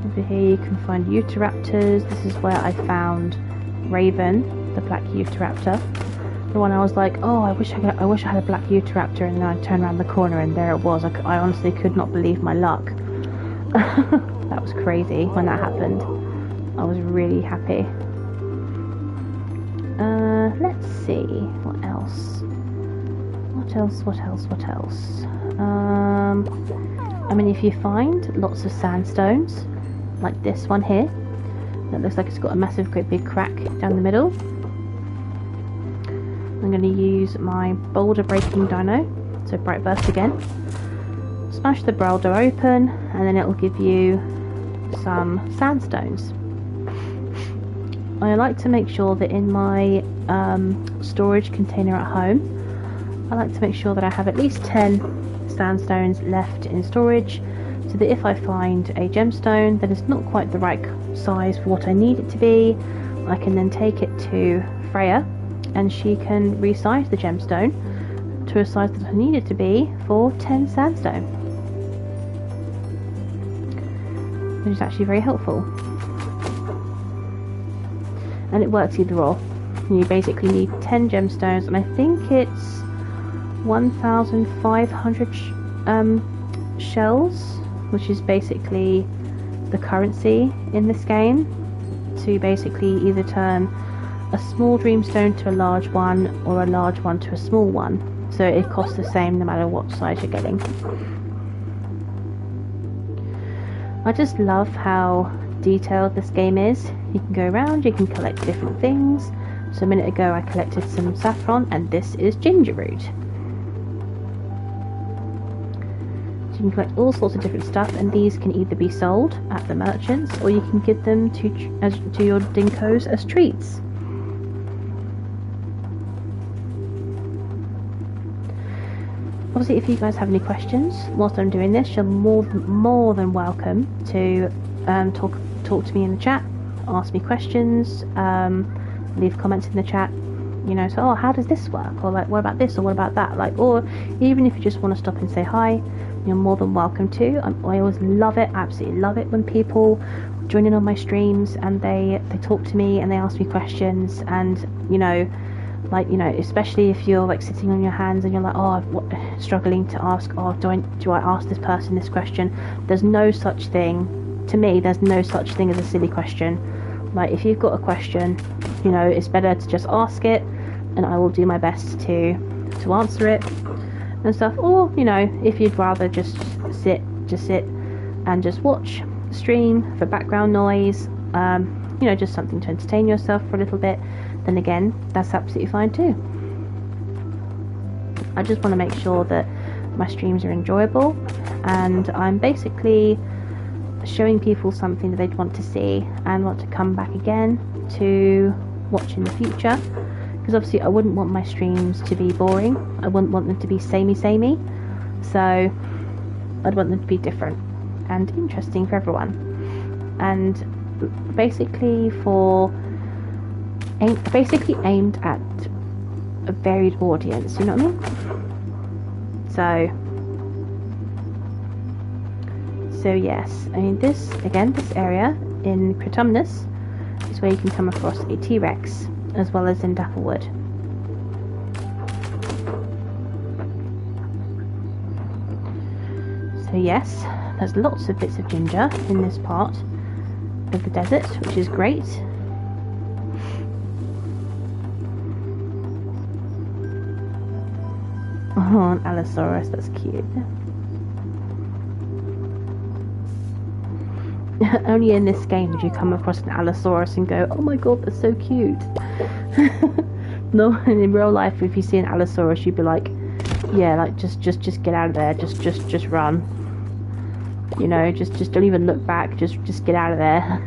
A: Over here you can find Utahraptors. This is where I found Raven, the black Utahraptor. The one I was like, oh, I wish I had a black Utahraptor, and then I turned around the corner and there it was. I honestly could not believe my luck. That was crazy when that happened. I was really happy. let's see, what else? What else? I mean, if you find lots of sandstones, like this one here, that looks like it's got a massive, great big crack down the middle, I'm going to use my boulder breaking dino, so bright burst again. Smash the boulder open, and then it will give you some sandstones. I like to make sure that in my storage container at home, I like to make sure that I have at least 10 sandstones left in storage, so that if I find a gemstone that is not quite the right size for what I need it to be, I can then take it to Freya and she can resize the gemstone to a size that I need it to be for 10 sandstone, which is actually very helpful. And it works either or. You basically need 10 gemstones, and I think it's 1,500 shells, which is basically the currency in this game, to basically either turn a small dreamstone to a large one, or a large one to a small one. So it costs the same no matter what size you're getting. I just love how detailed this game is. You can go around, you can collect different things. So a minute ago I collected some saffron, and this is ginger root. So you can collect all sorts of different stuff, and these can either be sold at the merchants, or you can give them to your dinkos as treats. Obviously, if you guys have any questions whilst I'm doing this, you're more than welcome to talk to me in the chat, ask me questions, leave comments in the chat. You know, so, oh, how does this work? Or like, what about this? Or what about that? Like, or even if you just want to stop and say hi, you're more than welcome to. I always love it, absolutely love it when people join in on my streams and they talk to me and they ask me questions, and you know, like, you know, especially if you're like sitting on your hands and you're like, oh, struggling to ask, oh, do I ask this person this question? There's no such thing, to me, there's no such thing as a silly question. Like, if you've got a question, you know, it's better to just ask it, and I will do my best to answer it and stuff. Or, you know, if you'd rather just sit and just watch the stream for background noise, you know, just something to entertain yourself for a little bit, then again, that's absolutely fine too. I just want to make sure that my streams are enjoyable, and I'm basically showing people something that they'd want to see and want to come back again to watch in the future. Because obviously I wouldn't want my streams to be boring, I wouldn't want them to be samey, so I'd want them to be different and interesting for everyone, and basically aimed at a varied audience, you know what I mean? So yes, I mean, this area in Kryptomnus is where you can come across a T-Rex, as well as in Dapplewood. So yes, there's lots of bits of ginger in this part of the desert, which is great. Oh, an Allosaurus, that's cute. Only in this game would you come across an Allosaurus and go, oh my god, that's so cute. No, and in real life, if you see an Allosaurus, you'd be like, yeah, like just get out of there, just run. You know, just don't even look back, just get out of there.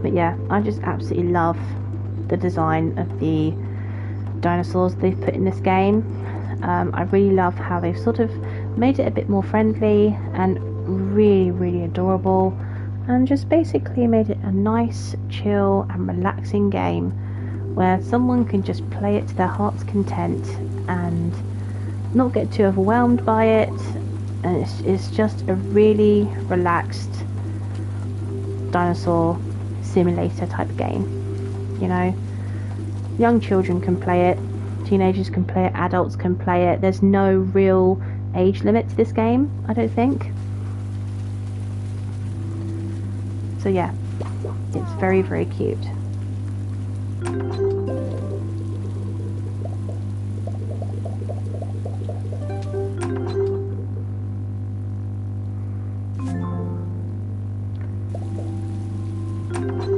A: But yeah, I just absolutely love the design of the dinosaurs they've put in this game. I really love how they've sort of made it a bit more friendly and really adorable, and just basically made it a nice, chill and relaxing game where someone can just play it to their heart's content and not get too overwhelmed by it, and it's just a really relaxed dinosaur simulator type game. You know, young children can play it, teenagers can play it, adults can play it. There's no real age limit to this game, I don't think. So yeah, It's very, very cute.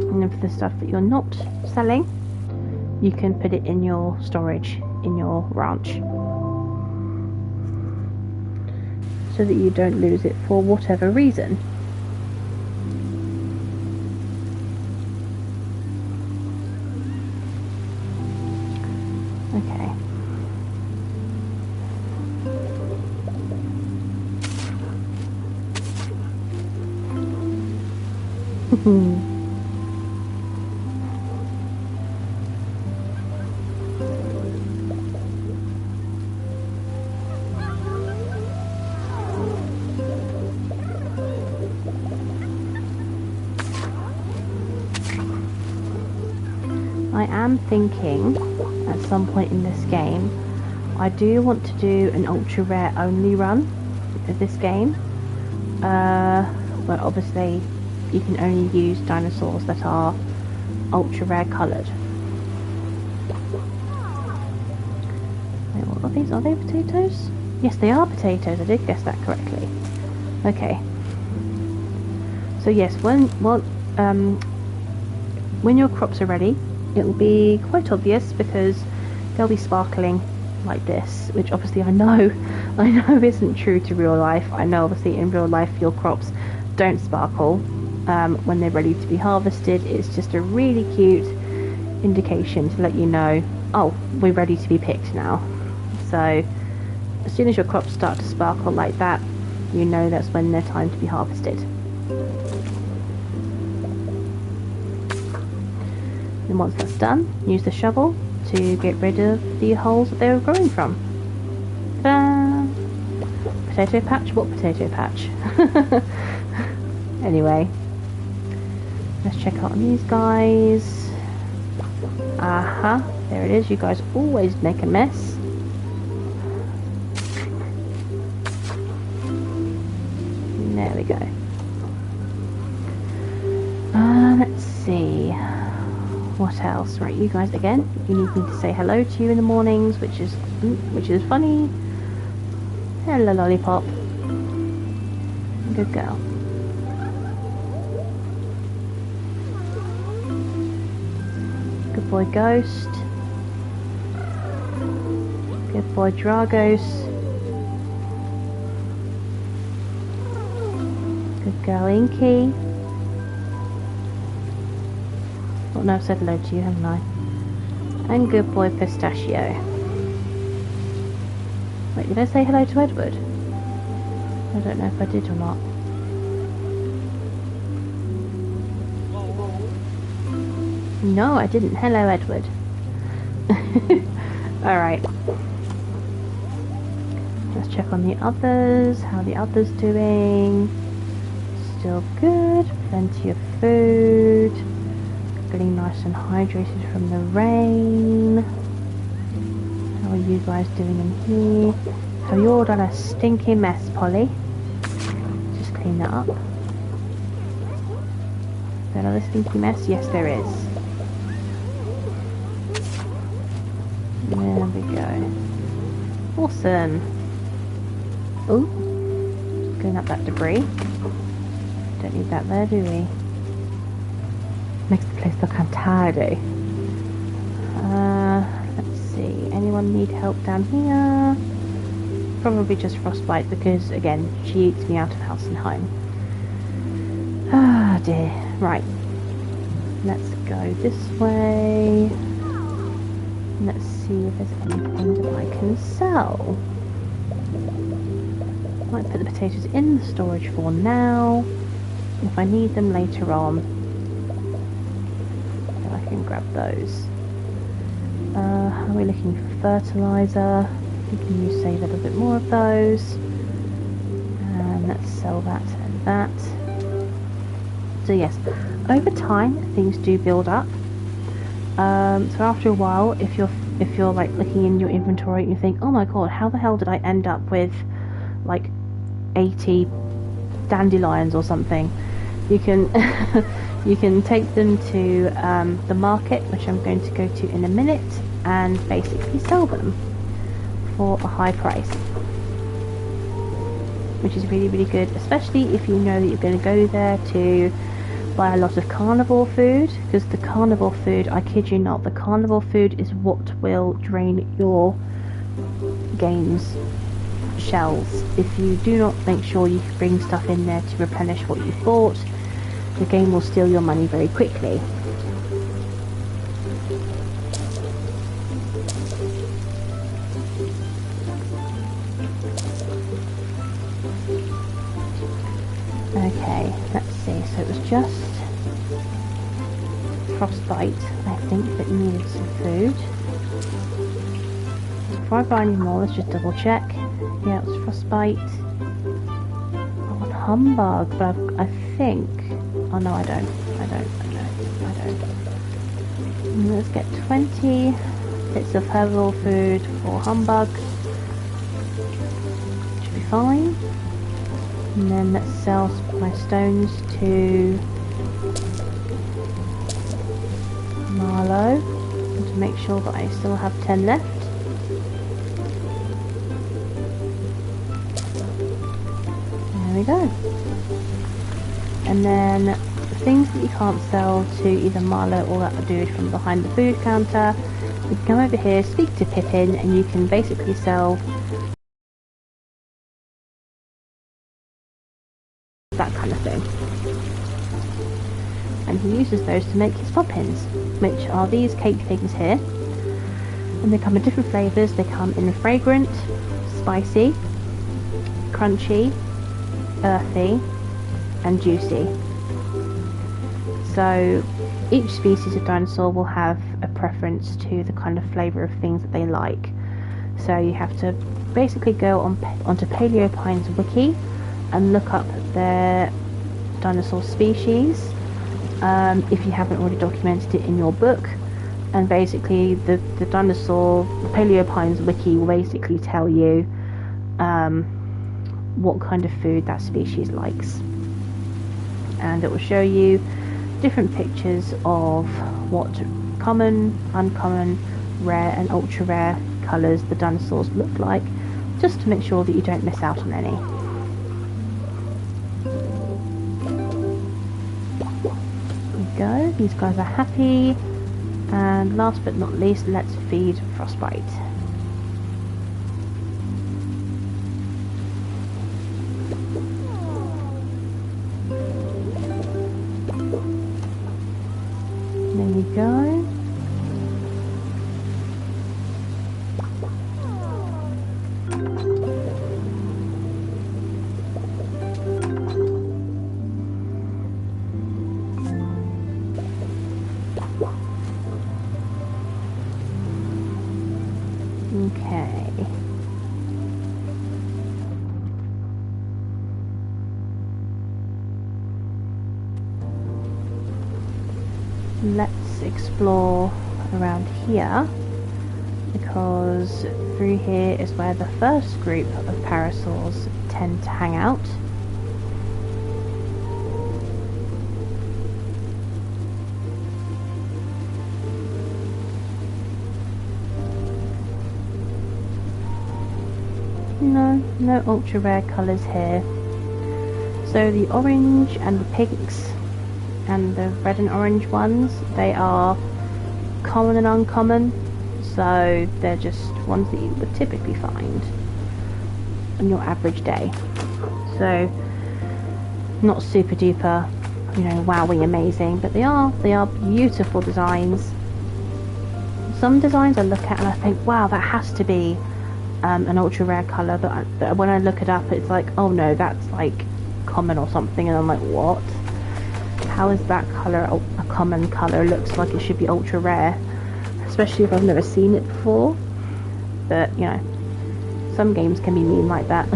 A: And then for the stuff that you're not selling, you can put it in your storage in your ranch, so that you don't lose it for whatever reason. Okay. I am thinking at some point in this game, I do want to do an ultra rare only run of this game, but obviously you can only use dinosaurs that are ultra rare coloured. Wait, what are these? Are they potatoes? Yes, they are potatoes. I did guess that correctly. Okay. So yes, when your crops are ready, it will be quite obvious because they'll be sparkling like this, which obviously I know isn't true to real life. I know obviously in real life your crops don't sparkle when they're ready to be harvested. It's just a really cute indication to let you know, oh, we're ready to be picked now. So as soon as your crops start to sparkle like that, you know that's when they're time to be harvested. And once that's done, use the shovel to get rid of the holes that they were growing from. Ta-da! Potato patch? What potato patch? Anyway, let's check out on these guys. Aha, there it is. You guys always make a mess. There we go. Let's see. What else? Right, you guys again. You need me to say hello to you in the mornings, which is funny. Hello, lollipop. Good girl. Good boy, Ghost. Good boy, Dragos. Good girl, Inky. Oh no, I've said hello to you, haven't I? And good boy, Pistachio. Wait, did I say hello to Edward? I don't know if I did or not. No, I didn't. Hello, Edward. Alright. Let's check on the others. How are the others doing? Still good. Plenty of food. Getting nice and hydrated from the rain. How are you guys doing in here? Have you all done a stinky mess, Polly? Just clean that up. Is there another stinky mess? Yes, there is. There we go. Awesome. Oh, clean up that debris. Don't need that there, do we? Makes the place look untidy. Let's see. Anyone need help down here? Probably just Frostbite because, again, she eats me out of house and home. Ah dear. Right. Let's go this way. Let's see if there's anything that I can sell. Might put the potatoes in the storage for now. If I need them later on, then I can grab those. How are we looking for fertiliser? We can use save a little bit more of those. And let's sell that and that. So yes, over time things do build up. So after a while, if you're like looking in your inventory and you think, oh my god, how the hell did I end up with like 80 dandelions or something, you can You can take them to the market, which I'm going to go to in a minute, and basically sell them for a high price, which is really, really good, especially if you know that you're going to go there to buy a lot of carnivore food, because the carnivore food, I kid you not, the carnivore food is what will drain your game's shelves. If you do not make sure you bring stuff in there to replenish what you've bought, the game will steal your money very quickly. Okay, let's see, so it was just Frostbite, I think, that needed some food. Before I buy any more, let's just double check. Yeah, it was Frostbite. I want Humbug, but I think... Oh no, I don't. Let's get 20 bits of herbal food for Humbug. Should be fine. And then let's sell my stones to Marlowe, and to make sure that I still have 10 left. There we go. And then the things that you can't sell to either Marlowe or that dude from behind the food counter, you can come over here, speak to Pippin, and you can basically sell that kind of thing. And he uses those to make his poppins, which are these cake things here. And they come in different flavours. They come in fragrant, spicy, crunchy, earthy, and juicy. So each species of dinosaur will have a preference to the kind of flavour of things that they like. So you have to basically go onto Paleo Pines wiki and look up their dinosaur species, if you haven't already documented it in your book. And basically the dinosaur, the Paleo Pines wiki will basically tell you what kind of food that species likes. And it will show you different pictures of what common, uncommon, rare and ultra rare colours the dinosaurs look like, just to make sure that you don't miss out on any. There we go, these guys are happy. And last but not least, let's feed Frostbite. There we go. Okay. Let's explore around here, because through here is where the first group of parasaurs tend to hang out. No ultra rare colours here. So the orange and the pinks and the red and orange ones, they are common and uncommon, so they're just ones that you would typically find on your average day. So not super duper, wowie amazing, but they are beautiful designs. Some designs I look at and I think, wow, that has to be an ultra rare colour, but when I look it up, it's like, oh no, that's like common or something, and I'm like, what? How is that colour a common colour? Looks like it should be ultra rare, especially if I've never seen it before. But some games can be mean like that.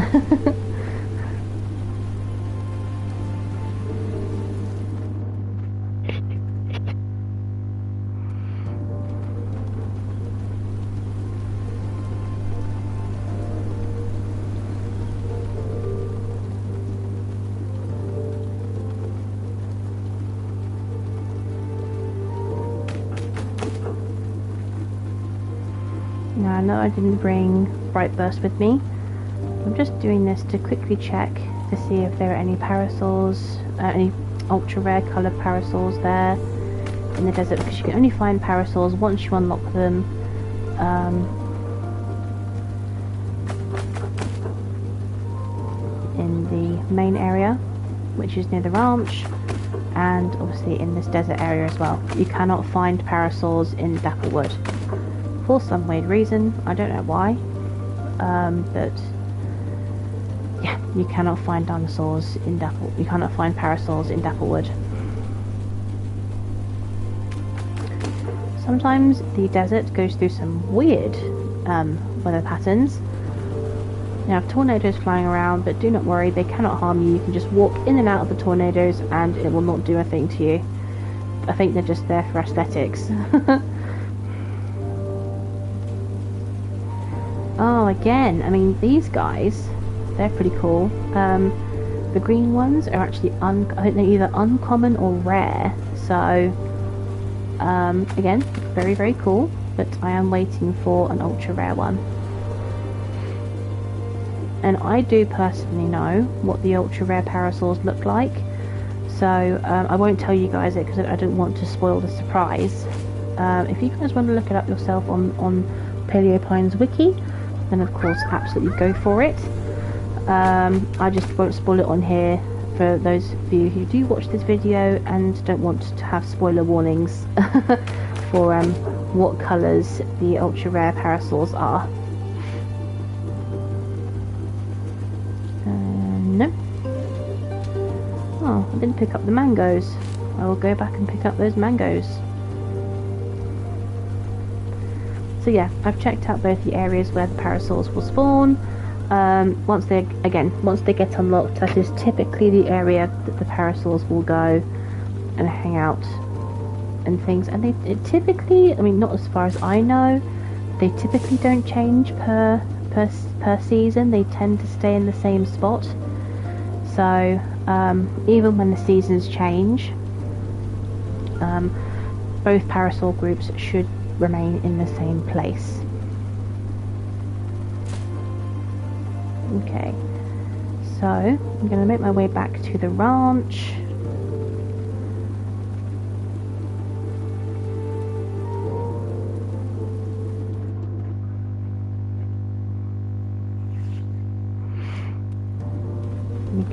A: Now I know I didn't bring Bright Burst with me. I'm just doing this to quickly check to see if there are any parasols, any ultra rare coloured parasols there in the desert, because you can only find parasols once you unlock them. In the main area, which is near the ranch, and obviously in this desert area as well. You cannot find parasols in Dapplewood for some weird reason. I don't know why, but yeah, you cannot find dinosaurs in you cannot find parasols in Dapplewood. Sometimes the desert goes through some weird weather patterns. You have tornadoes flying around, but do not worry, they cannot harm you. You can just walk in and out of the tornadoes and it will not do a thing to you. I think they're just there for aesthetics. Oh, again, I mean, these guys, they're pretty cool. The green ones are actually, I think they're either uncommon or rare. So, again, very, very cool. But I am waiting for an ultra rare one. And I do personally know what the ultra rare parasols look like, so I won't tell you guys it because I don't want to spoil the surprise. If you guys want to look it up yourself on Paleo Pines wiki, then of course absolutely go for it. I just won't spoil it on here for those of you who do watch this video and don't want to have spoiler warnings for what colours the ultra rare parasols are. No. Oh, I didn't pick up the mangoes. I will go back and pick up those mangoes. So yeah, I've checked out both the areas where the parasols will spawn. Once they get unlocked, that is typically the area that the parasols will go and hang out and things. And they typically, I mean, not as far as I know, they typically don't change per season. They tend to stay in the same spot. So even when the seasons change, both parasol groups should remain in the same place. Okay, so I'm going to make my way back to the ranch.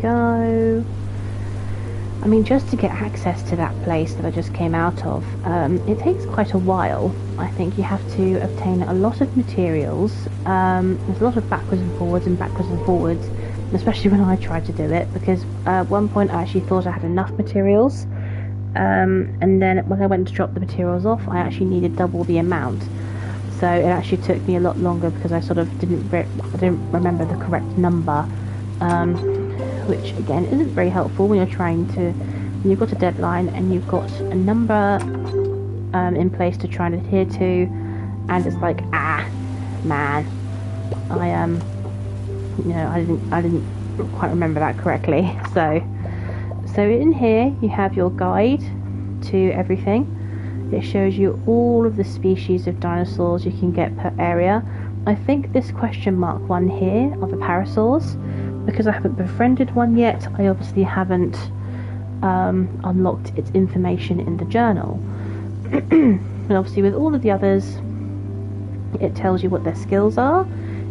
A: Go. I mean, just to get access to that place that I just came out of, it takes quite a while. I think you have to obtain a lot of materials. There's a lot of backwards and forwards, especially when I tried to do it, because at one point I actually thought I had enough materials, and then when I went to drop the materials off, I actually needed double the amount. So it actually took me a lot longer because I sort of didn't remember the correct number. Which again isn't very helpful when you're trying to, when you've got a deadline and you've got a number in place to try and adhere to, and it's like, man, I didn't quite remember that correctly. So in here you have your guide to everything. It shows you all of the species of dinosaurs you can get per area. I think this question mark one here are the parasaurs. Because I haven't befriended one yet, I obviously haven't unlocked its information in the journal. But obviously with all of the others, it tells you what their skills are,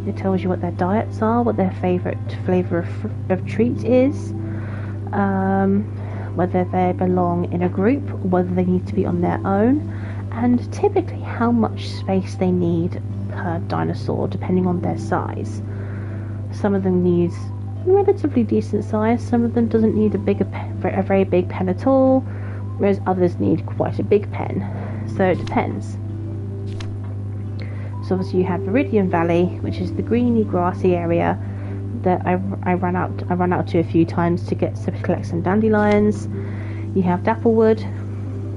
A: it tells you what their diets are, what their favourite flavour of treat is, whether they belong in a group, or whether they need to be on their own, and typically how much space they need per dinosaur, depending on their size. Some of them need relatively decent size, some of them doesn't need a very big pen at all, whereas others need quite a big pen, so it depends. So obviously you have Viridian Valley, which is the greeny grassy area that I run out to a few times to collect some dandelions. You have Dapplewood,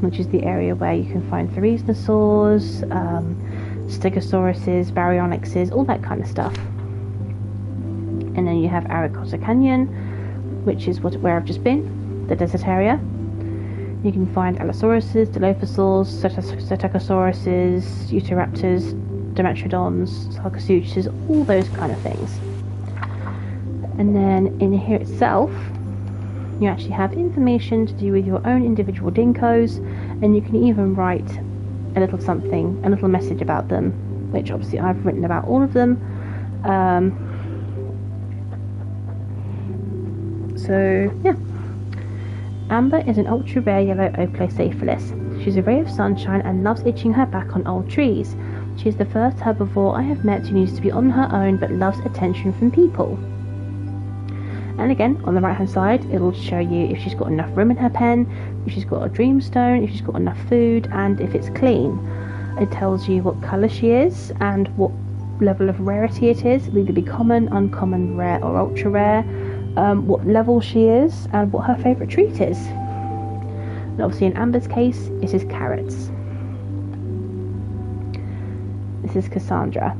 A: which is the area where you can find Therizinosaurs, Stegosauruses, Baryonyxes, all that kind of stuff. And then you have Arikota Canyon, which is where I've just been, the desert area. You can find Allosauruses, Dilophosaurs, Psittacosauruses, Utahraptors, Dimetrodons, Sarcosuchuses, all those kind of things. And then in here itself, you actually have information to do with your own individual dinkos, and you can even write a little something, a little message about them, which obviously I've written about all of them. So yeah, Amber is an ultra rare yellow Oplocephalus. She's a ray of sunshine and loves itching her back on old trees. She is the first herbivore I have met who needs to be on her own but loves attention from people. And again, on the right hand side, it'll show you if she's got enough room in her pen, if she's got a dreamstone, if she's got enough food, and if it's clean. It tells you what colour she is and what level of rarity it is. It'll either be common, uncommon, rare or ultra rare, what level she is, and what her favourite treat is. And obviously in Amber's case, it is carrots. This is Cassandra.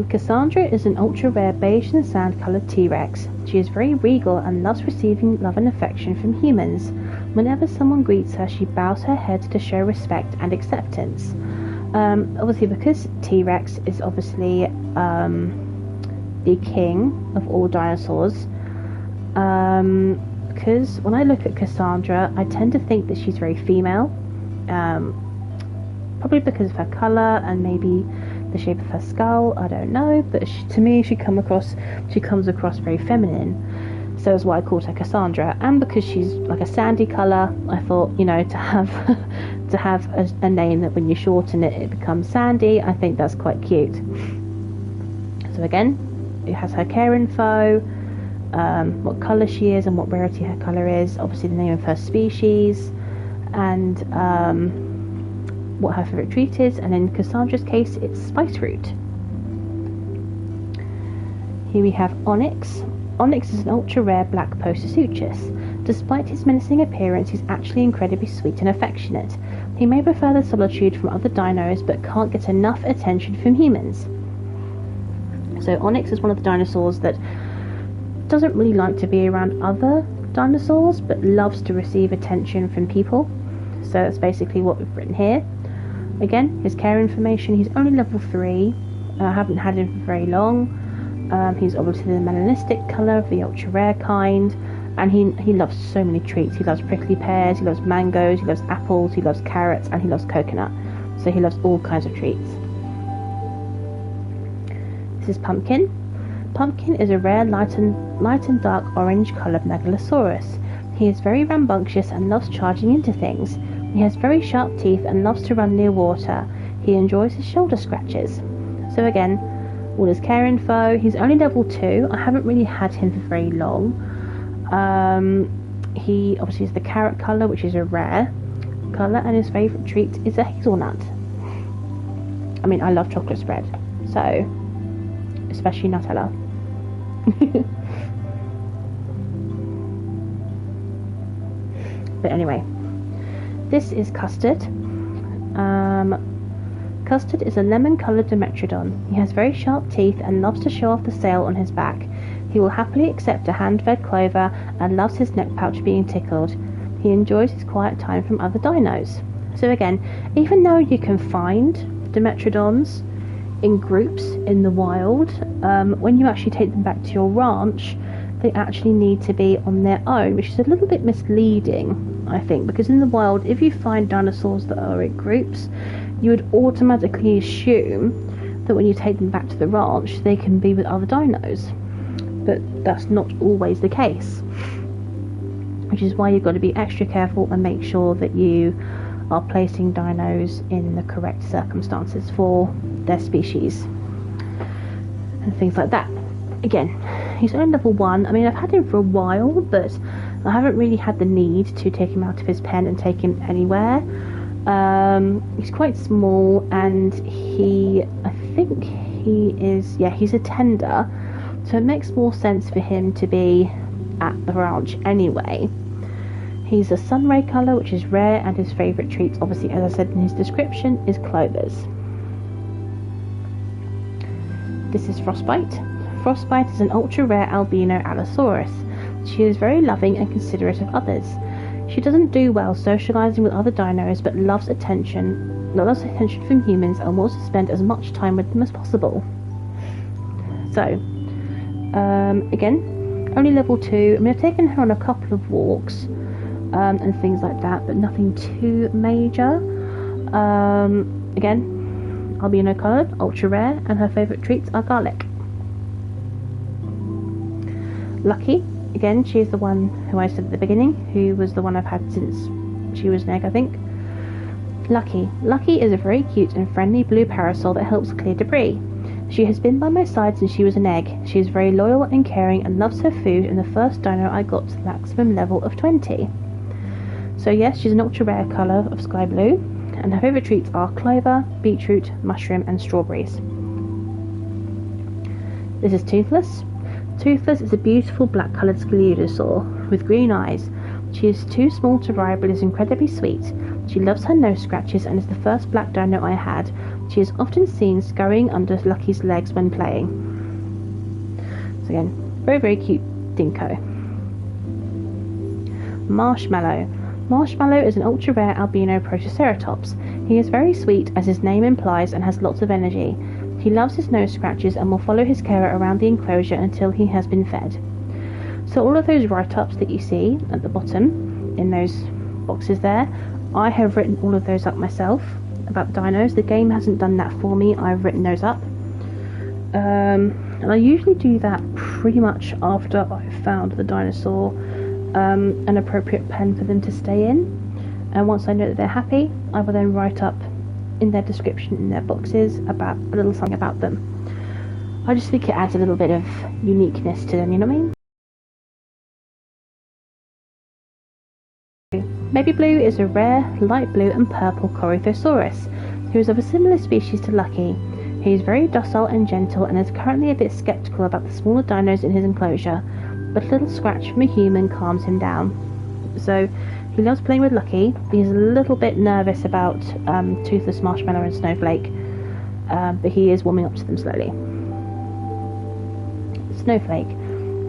A: Cassandra is an ultra rare beige and sand coloured T-Rex. She is very regal and loves receiving love and affection from humans. Whenever someone greets her, she bows her head to show respect and acceptance. Obviously, because T-Rex is obviously the king of all dinosaurs, because when I look at Cassandra, I tend to think that she's very female, probably because of her colour and maybe the shape of her skull, I don't know, but to me she comes across very feminine, so that's why I called her Cassandra. And because she's like a sandy colour, I thought, you know, to have a name that when you shorten it, it becomes Sandy, I think that's quite cute. So again, it has her care info, what colour she is and what rarity her colour is, obviously the name of her species, and what her favourite treat is, and in Cassandra's case it's spice fruit. Here we have Onyx. Onyx is an ultra rare black Postosuchus. Despite his menacing appearance, he's actually incredibly sweet and affectionate. He may prefer the solitude from other dinos but can't get enough attention from humans. So Onyx is one of the dinosaurs that doesn't really like to be around other dinosaurs but loves to receive attention from people. So that's basically what we've written here. Again, his care information, he's only level 3, I haven't had him for very long. He's obviously the melanistic colour of the ultra rare kind, and he loves so many treats. He loves prickly pears, he loves mangoes, he loves apples, he loves carrots, and he loves coconut. So he loves all kinds of treats. This is Pumpkin. Pumpkin is a rare light and dark orange coloured Megalosaurus. He is very rambunctious and loves charging into things. He has very sharp teeth and loves to run near water. He enjoys his shoulder scratches. So again, all his care info. He's only level 2. I haven't really had him for very long. He obviously is the carrot colour, which is a rare colour, and his favourite treat is a hazelnut. I mean, I love chocolate spread, so especially Nutella. But anyway, this is Custard. Custard is a lemon-coloured Dimetrodon. He has very sharp teeth and loves to show off the sail on his back. He will happily accept a hand-fed clover and loves his neck pouch being tickled. He enjoys his quiet time from other dinos. So again, even though you can find Dimetrodons in groups in the wild, when you actually take them back to your ranch, they actually need to be on their own, which is a little bit misleading, I think, because in the wild, if you find dinosaurs that are in groups, you would automatically assume that when you take them back to the ranch, they can be with other dinos. But that's not always the case, which is why you've got to be extra careful and make sure that you are placing dinos in the correct circumstances for their species and things like that. Again, he's only level 1. I mean, I've had him for a while, but I haven't really had the need to take him out of his pen and take him anywhere. He's quite small, and I think he's a tender, so it makes more sense for him to be at the ranch anyway. He's a sunray colour, which is rare, and his favourite treat, obviously, as I said in his description, is clovers. This is Frostbite. Frostbite is an ultra-rare albino Allosaurus. She is very loving and considerate of others. She doesn't do well socialising with other dinos, but loves attention not loves attention from humans and wants to spend as much time with them as possible. So, again, only level 2. I mean, I've taken her on a couple of walks and things like that, but nothing too major. Again, albino coloured, ultra rare, and her favourite treats are garlic. Lucky, again, she's the one who I said at the beginning, who was the one I've had since she was an egg, I think. Lucky is a very cute and friendly blue parasol that helps clear debris. She has been by my side since she was an egg. She is very loyal and caring and loves her food, and the first dino I got to the maximum level of 20. So yes, she's an ultra rare colour of sky blue, and her favourite treats are clover, beetroot, mushroom and strawberries. This is Toothless. Toothless is a beautiful black coloured sclerosaur with green eyes. She is too small to ride but is incredibly sweet. She loves her nose scratches and is the first black dino I had. She is often seen scurrying under Lucky's legs when playing. So again, very, very cute dinko. Marshmallow. Marshmallow is an ultra rare albino protoceratops. He is very sweet, as his name implies, and has lots of energy. He loves his nose scratches and will follow his carer around the enclosure until he has been fed. So all of those write-ups that you see at the bottom in those boxes there, I have written all of those up myself about the dinos. The game hasn't done that for me. I've written those up. And I usually do that pretty much after I've found the dinosaur an appropriate pen for them to stay in. And once I know that they're happy, I will then write up in their description, in their boxes, about a little something about them. I just think it adds a little bit of uniqueness to them, you know what I mean? Baby Blue is a rare, light blue and purple Corythosaurus, who is of a similar species to Lucky. He is very docile and gentle and is currently a bit sceptical about the smaller dinos in his enclosure, but a little scratch from a human calms him down. So, he loves playing with Lucky. He's a little bit nervous about Toothless, Marshmallow and Snowflake, but he is warming up to them slowly. Snowflake.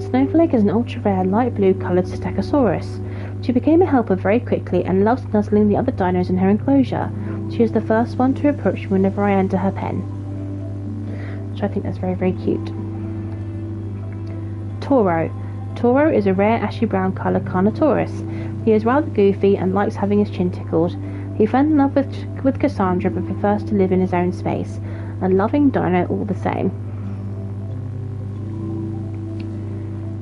A: Snowflake is an ultra-rare light blue coloured Stegosaurus. She became a helper very quickly and loves nuzzling the other dinos in her enclosure. She is the first one to approach me whenever I enter her pen, which I think that's very, very cute. Toro. Toro is a rare ashy brown coloured Carnotaurus. He is rather goofy and likes having his chin tickled. He fell in love with Cassandra but prefers to live in his own space. A loving dino all the same.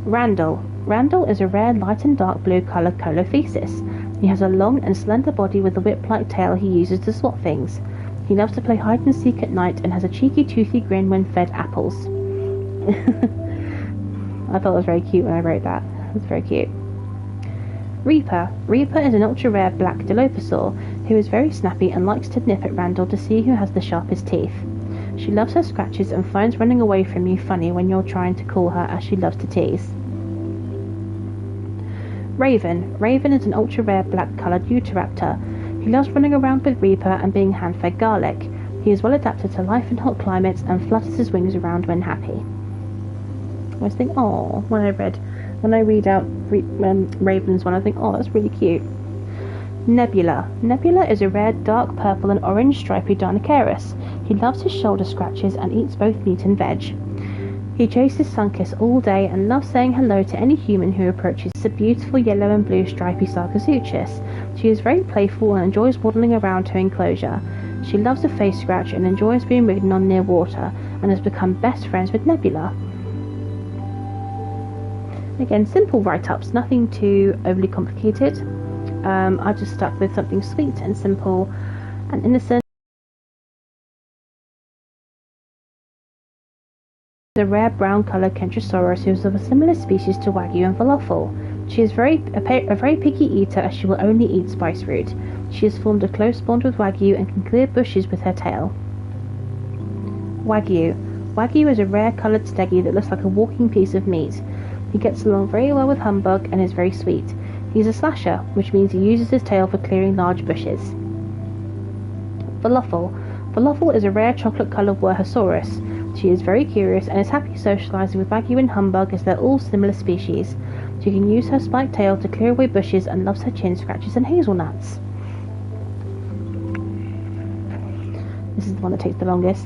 A: Randall. Randall is a rare light and dark blue coloured Colothesis. He has a long and slender body with a whip-like tail he uses to swat things. He loves to play hide and seek at night and has a cheeky toothy grin when fed apples. I thought it was very cute when I wrote that. It was very cute. Reaper. Reaper is an ultra-rare black Dilophosaur who is very snappy and likes to nip at Randall to see who has the sharpest teeth. She loves her scratches and finds running away from you funny when you're trying to call her, as she loves to tease. Raven. Raven is an ultra-rare black-coloured Utahraptor. He loves running around with Reaper and being hand-fed garlic. He is well adapted to life in hot climates and flutters his wings around when happy. I always think, oh, when I read out Raven's one, I think, oh, that's really cute. Nebula. Nebula is a rare dark purple and orange stripy Dinocaris. He loves his shoulder scratches and eats both meat and veg. He chases Sunkiss all day and loves saying hello to any human who approaches. It's a beautiful yellow and blue stripy Sarcosuchus. She is very playful and enjoys waddling around her enclosure. She loves a face scratch and enjoys being ridden on near water, and has become best friends with Nebula. Again, simple write-ups, nothing too overly complicated. I just stuck with something sweet and simple and innocent. The rare brown coloured Kentrosaurus who is of a similar species to Wagyu and Falafel. She is a very picky eater, as she will only eat spice root. She has formed a close bond with Wagyu and can clear bushes with her tail. Wagyu. Wagyu is a rare coloured steggy that looks like a walking piece of meat. He gets along very well with Humbug and is very sweet. He is a slasher, which means he uses his tail for clearing large bushes. Falafel. Falafel is a rare chocolate-coloured Werhosaurus. She is very curious and is happy socialising with Wagyu and Humbug, as they're all similar species. She can use her spiked tail to clear away bushes and loves her chin scratches and hazelnuts. the one that takes the longest.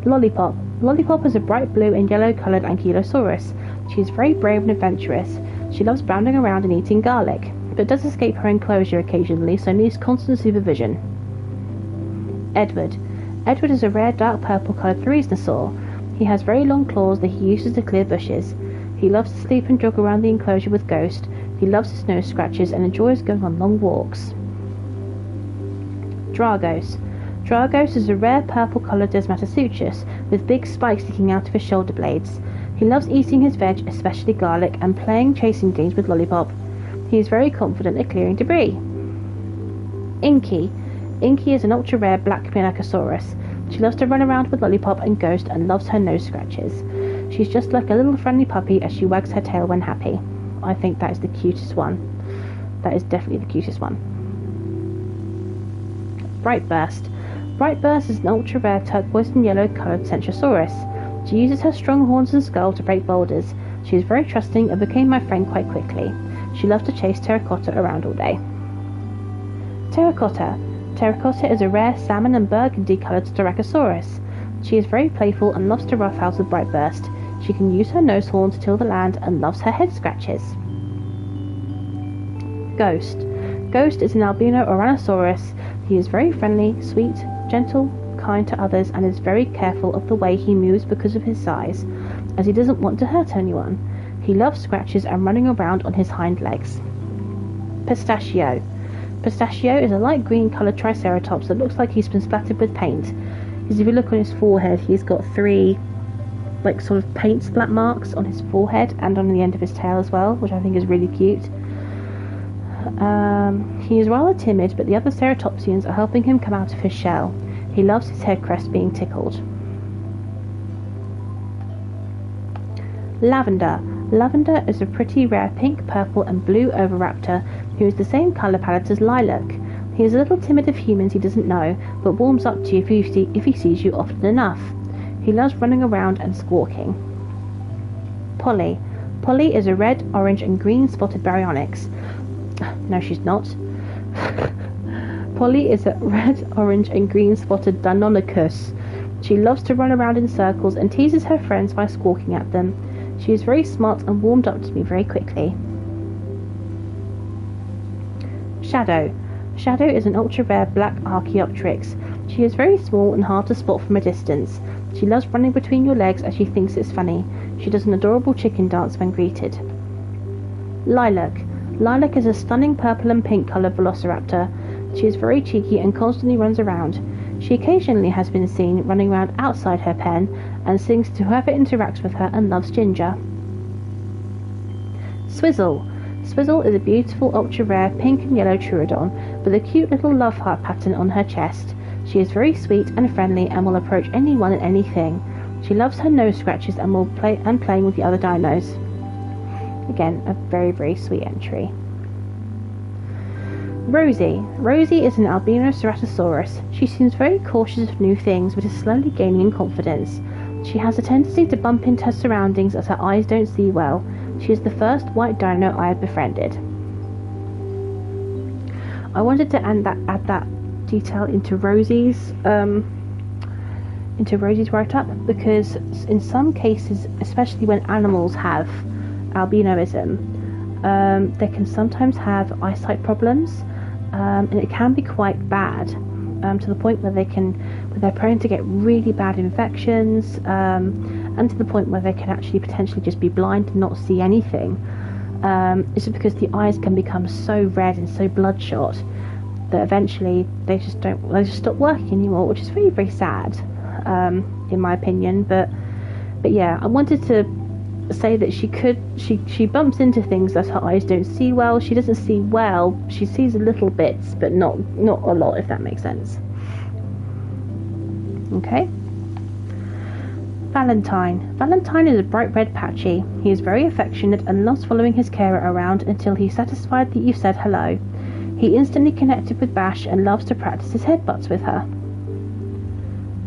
A: Lollipop. Lollipop is a bright blue and yellow coloured ankylosaurus. She is very brave and adventurous. She loves bounding around and eating garlic, but does escape her enclosure occasionally, so needs constant supervision. Edward. Edward is a rare dark purple coloured theresianosaur. He has very long claws that he uses to clear bushes. He loves to sleep and jog around the enclosure with Ghost. He loves his nose scratches and enjoys going on long walks. Dragos. Dragos is a rare purple coloured Desmatasuchus with big spikes sticking out of his shoulder blades. He loves eating his veg, especially garlic, and playing chasing games with Lollipop. He is very confident at clearing debris. Inky. Inky is an ultra-rare black Pinacosaurus. She loves to run around with Lollipop and Ghost and loves her nose scratches. She's just like a little friendly puppy as she wags her tail when happy. I think that is the cutest one. That is definitely the cutest one. Brightburst. Brightburst is an ultra-rare turquoise and yellow coloured Centrosaurus. She uses her strong horns and skull to break boulders. She is very trusting and became my friend quite quickly. She loves to chase Terracotta around all day. Terracotta. Terracotta is a rare salmon and burgundy coloured Styracosaurus. She is very playful and loves to roughhouse with Brightburst. She can use her nose horn to till the land and loves her head scratches. Ghost. Ghost is an albino Ouranosaurus. He is very friendly, sweet, gentle, kind to others, and is very careful of the way he moves because of his size, as he doesn't want to hurt anyone. He loves scratches and running around on his hind legs. Pistachio. Pistachio is a light green coloured Triceratops that looks like he's been splattered with paint. Because if you look on his forehead, he's got 3 sort of paint splat marks on his forehead and on the end of his tail as well, which I think is really cute. He is rather timid, but the other ceratopsians are helping him come out of his shell. He loves his head crest being tickled. Lavender. Lavender is a pretty rare pink, purple and blue oviraptor who is the same colour palette as Lilac. He is a little timid of humans he doesn't know, but warms up to you if he sees you often enough. He loves running around and squawking. Polly. Polly is a red, orange and green spotted baryonyx. No, she's not. Polly is a red, orange and green spotted Deinonychus. She loves to run around in circles and teases her friends by squawking at them. She is very smart and warmed up to me very quickly. Shadow. Shadow is an ultra-rare black Archaeopteryx. She is very small and hard to spot from a distance. She loves running between your legs as she thinks it's funny. She does an adorable chicken dance when greeted. Lilac. Lilac is a stunning purple and pink coloured velociraptor. She is very cheeky and constantly runs around. She occasionally has been seen running around outside her pen and sings to whoever interacts with her and loves ginger. Swizzle. Swizzle is a beautiful ultra-rare pink and yellow Troodos with a cute little love heart pattern on her chest. She is very sweet and friendly and will approach anyone and anything. She loves her nose scratches and will playing with the other dinos. Again, a very, very sweet entry. Rosie. Rosie is an albino Ceratosaurus. She seems very cautious of new things, but is slowly gaining in confidence. She has a tendency to bump into her surroundings as her eyes don't see well. She is the first white dino I have befriended. I wanted to add that detail into Rosie's write-up, because in some cases, especially when animals have albinoism, they can sometimes have eyesight problems, and it can be quite bad, to the point where they're prone to get really bad infections, and to the point where they can actually potentially just be blind and not see anything. It's just because the eyes can become so red and so bloodshot that eventually they just stop working anymore, which is very, very sad, in my opinion. But yeah, I wanted to say that she bumps into things that her eyes don't see well. She doesn't see well. She sees a little bits, but not a lot, if that makes sense. Okay. Valentine. Valentine is a bright red patchy. He is very affectionate and loves following his carer around until he's satisfied that you've said hello. He instantly connected with Bash and loves to practice his headbutts with her.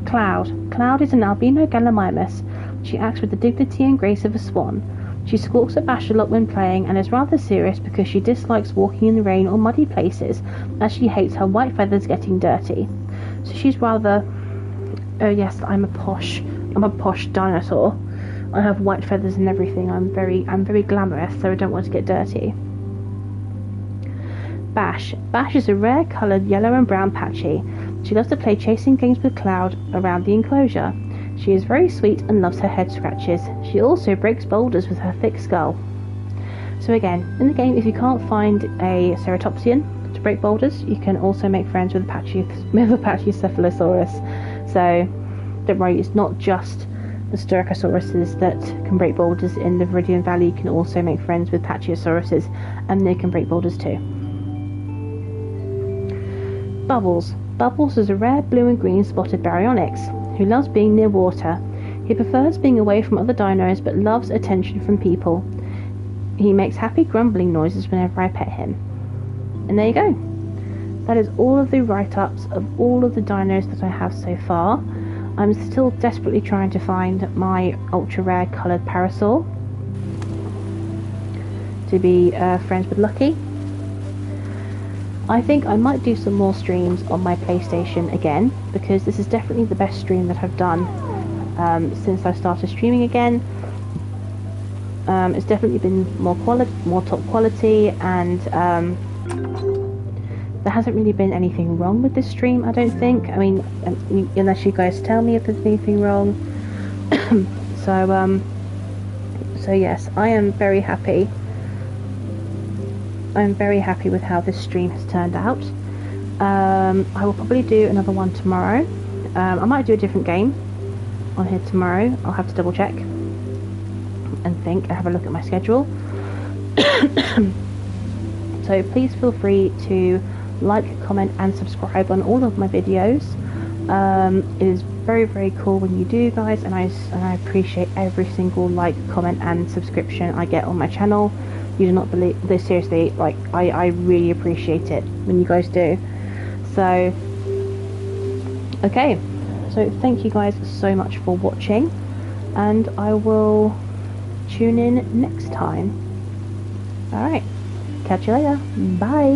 A: Cloud. Cloud is an albino Gallimimus. She acts with the dignity and grace of a swan. She squawks at Bash a lot when playing and is rather serious because she dislikes walking in the rain or muddy places, as she hates her white feathers getting dirty. So she's rather Oh yes, I'm a posh dinosaur. I have white feathers and everything. I'm very glamorous, so I don't want to get dirty. Bash. Bash is a rare coloured yellow and brown patchy. She loves to play chasing games with Cloud around the enclosure. She is very sweet and loves her head scratches. She also breaks boulders with her thick skull. So again, in the game, if you can't find a ceratopsian to break boulders, you can also make friends with a Pachycephalosaurus. So don't worry, it's not just the Steracosauruses that can break boulders in the Viridian Valley. You can also make friends with Pachysauruses, and they can break boulders too. Bubbles. Bubbles is a rare blue and green spotted baryonyx who loves being near water. He prefers being away from other dinos but loves attention from people. He makes happy grumbling noises whenever I pet him. And there you go. That is all of the write-ups of all of the dinos that I have so far. I'm still desperately trying to find my ultra rare coloured parasaur to be friends with Lucky. I think I might do some more streams on my PlayStation again, because this is definitely the best stream that I've done since I started streaming again. It's definitely been more top quality, and there hasn't really been anything wrong with this stream, I don't think. I mean, unless you guys tell me if there's anything wrong. So yes, I am very happy. I'm very happy with how this stream has turned out. I will probably do another one tomorrow. I might do a different game on here tomorrow. I'll have to double check and think and have a look at my schedule. So please feel free to like, comment and subscribe on all of my videos. It is very cool when you do, guys, and I appreciate every single like, comment and subscription I get on my channel. You do not believe this, seriously, like I really appreciate it when you guys do. So okay, so thank you guys so much for watching, and I will tune in next time. Alright, catch you later, bye.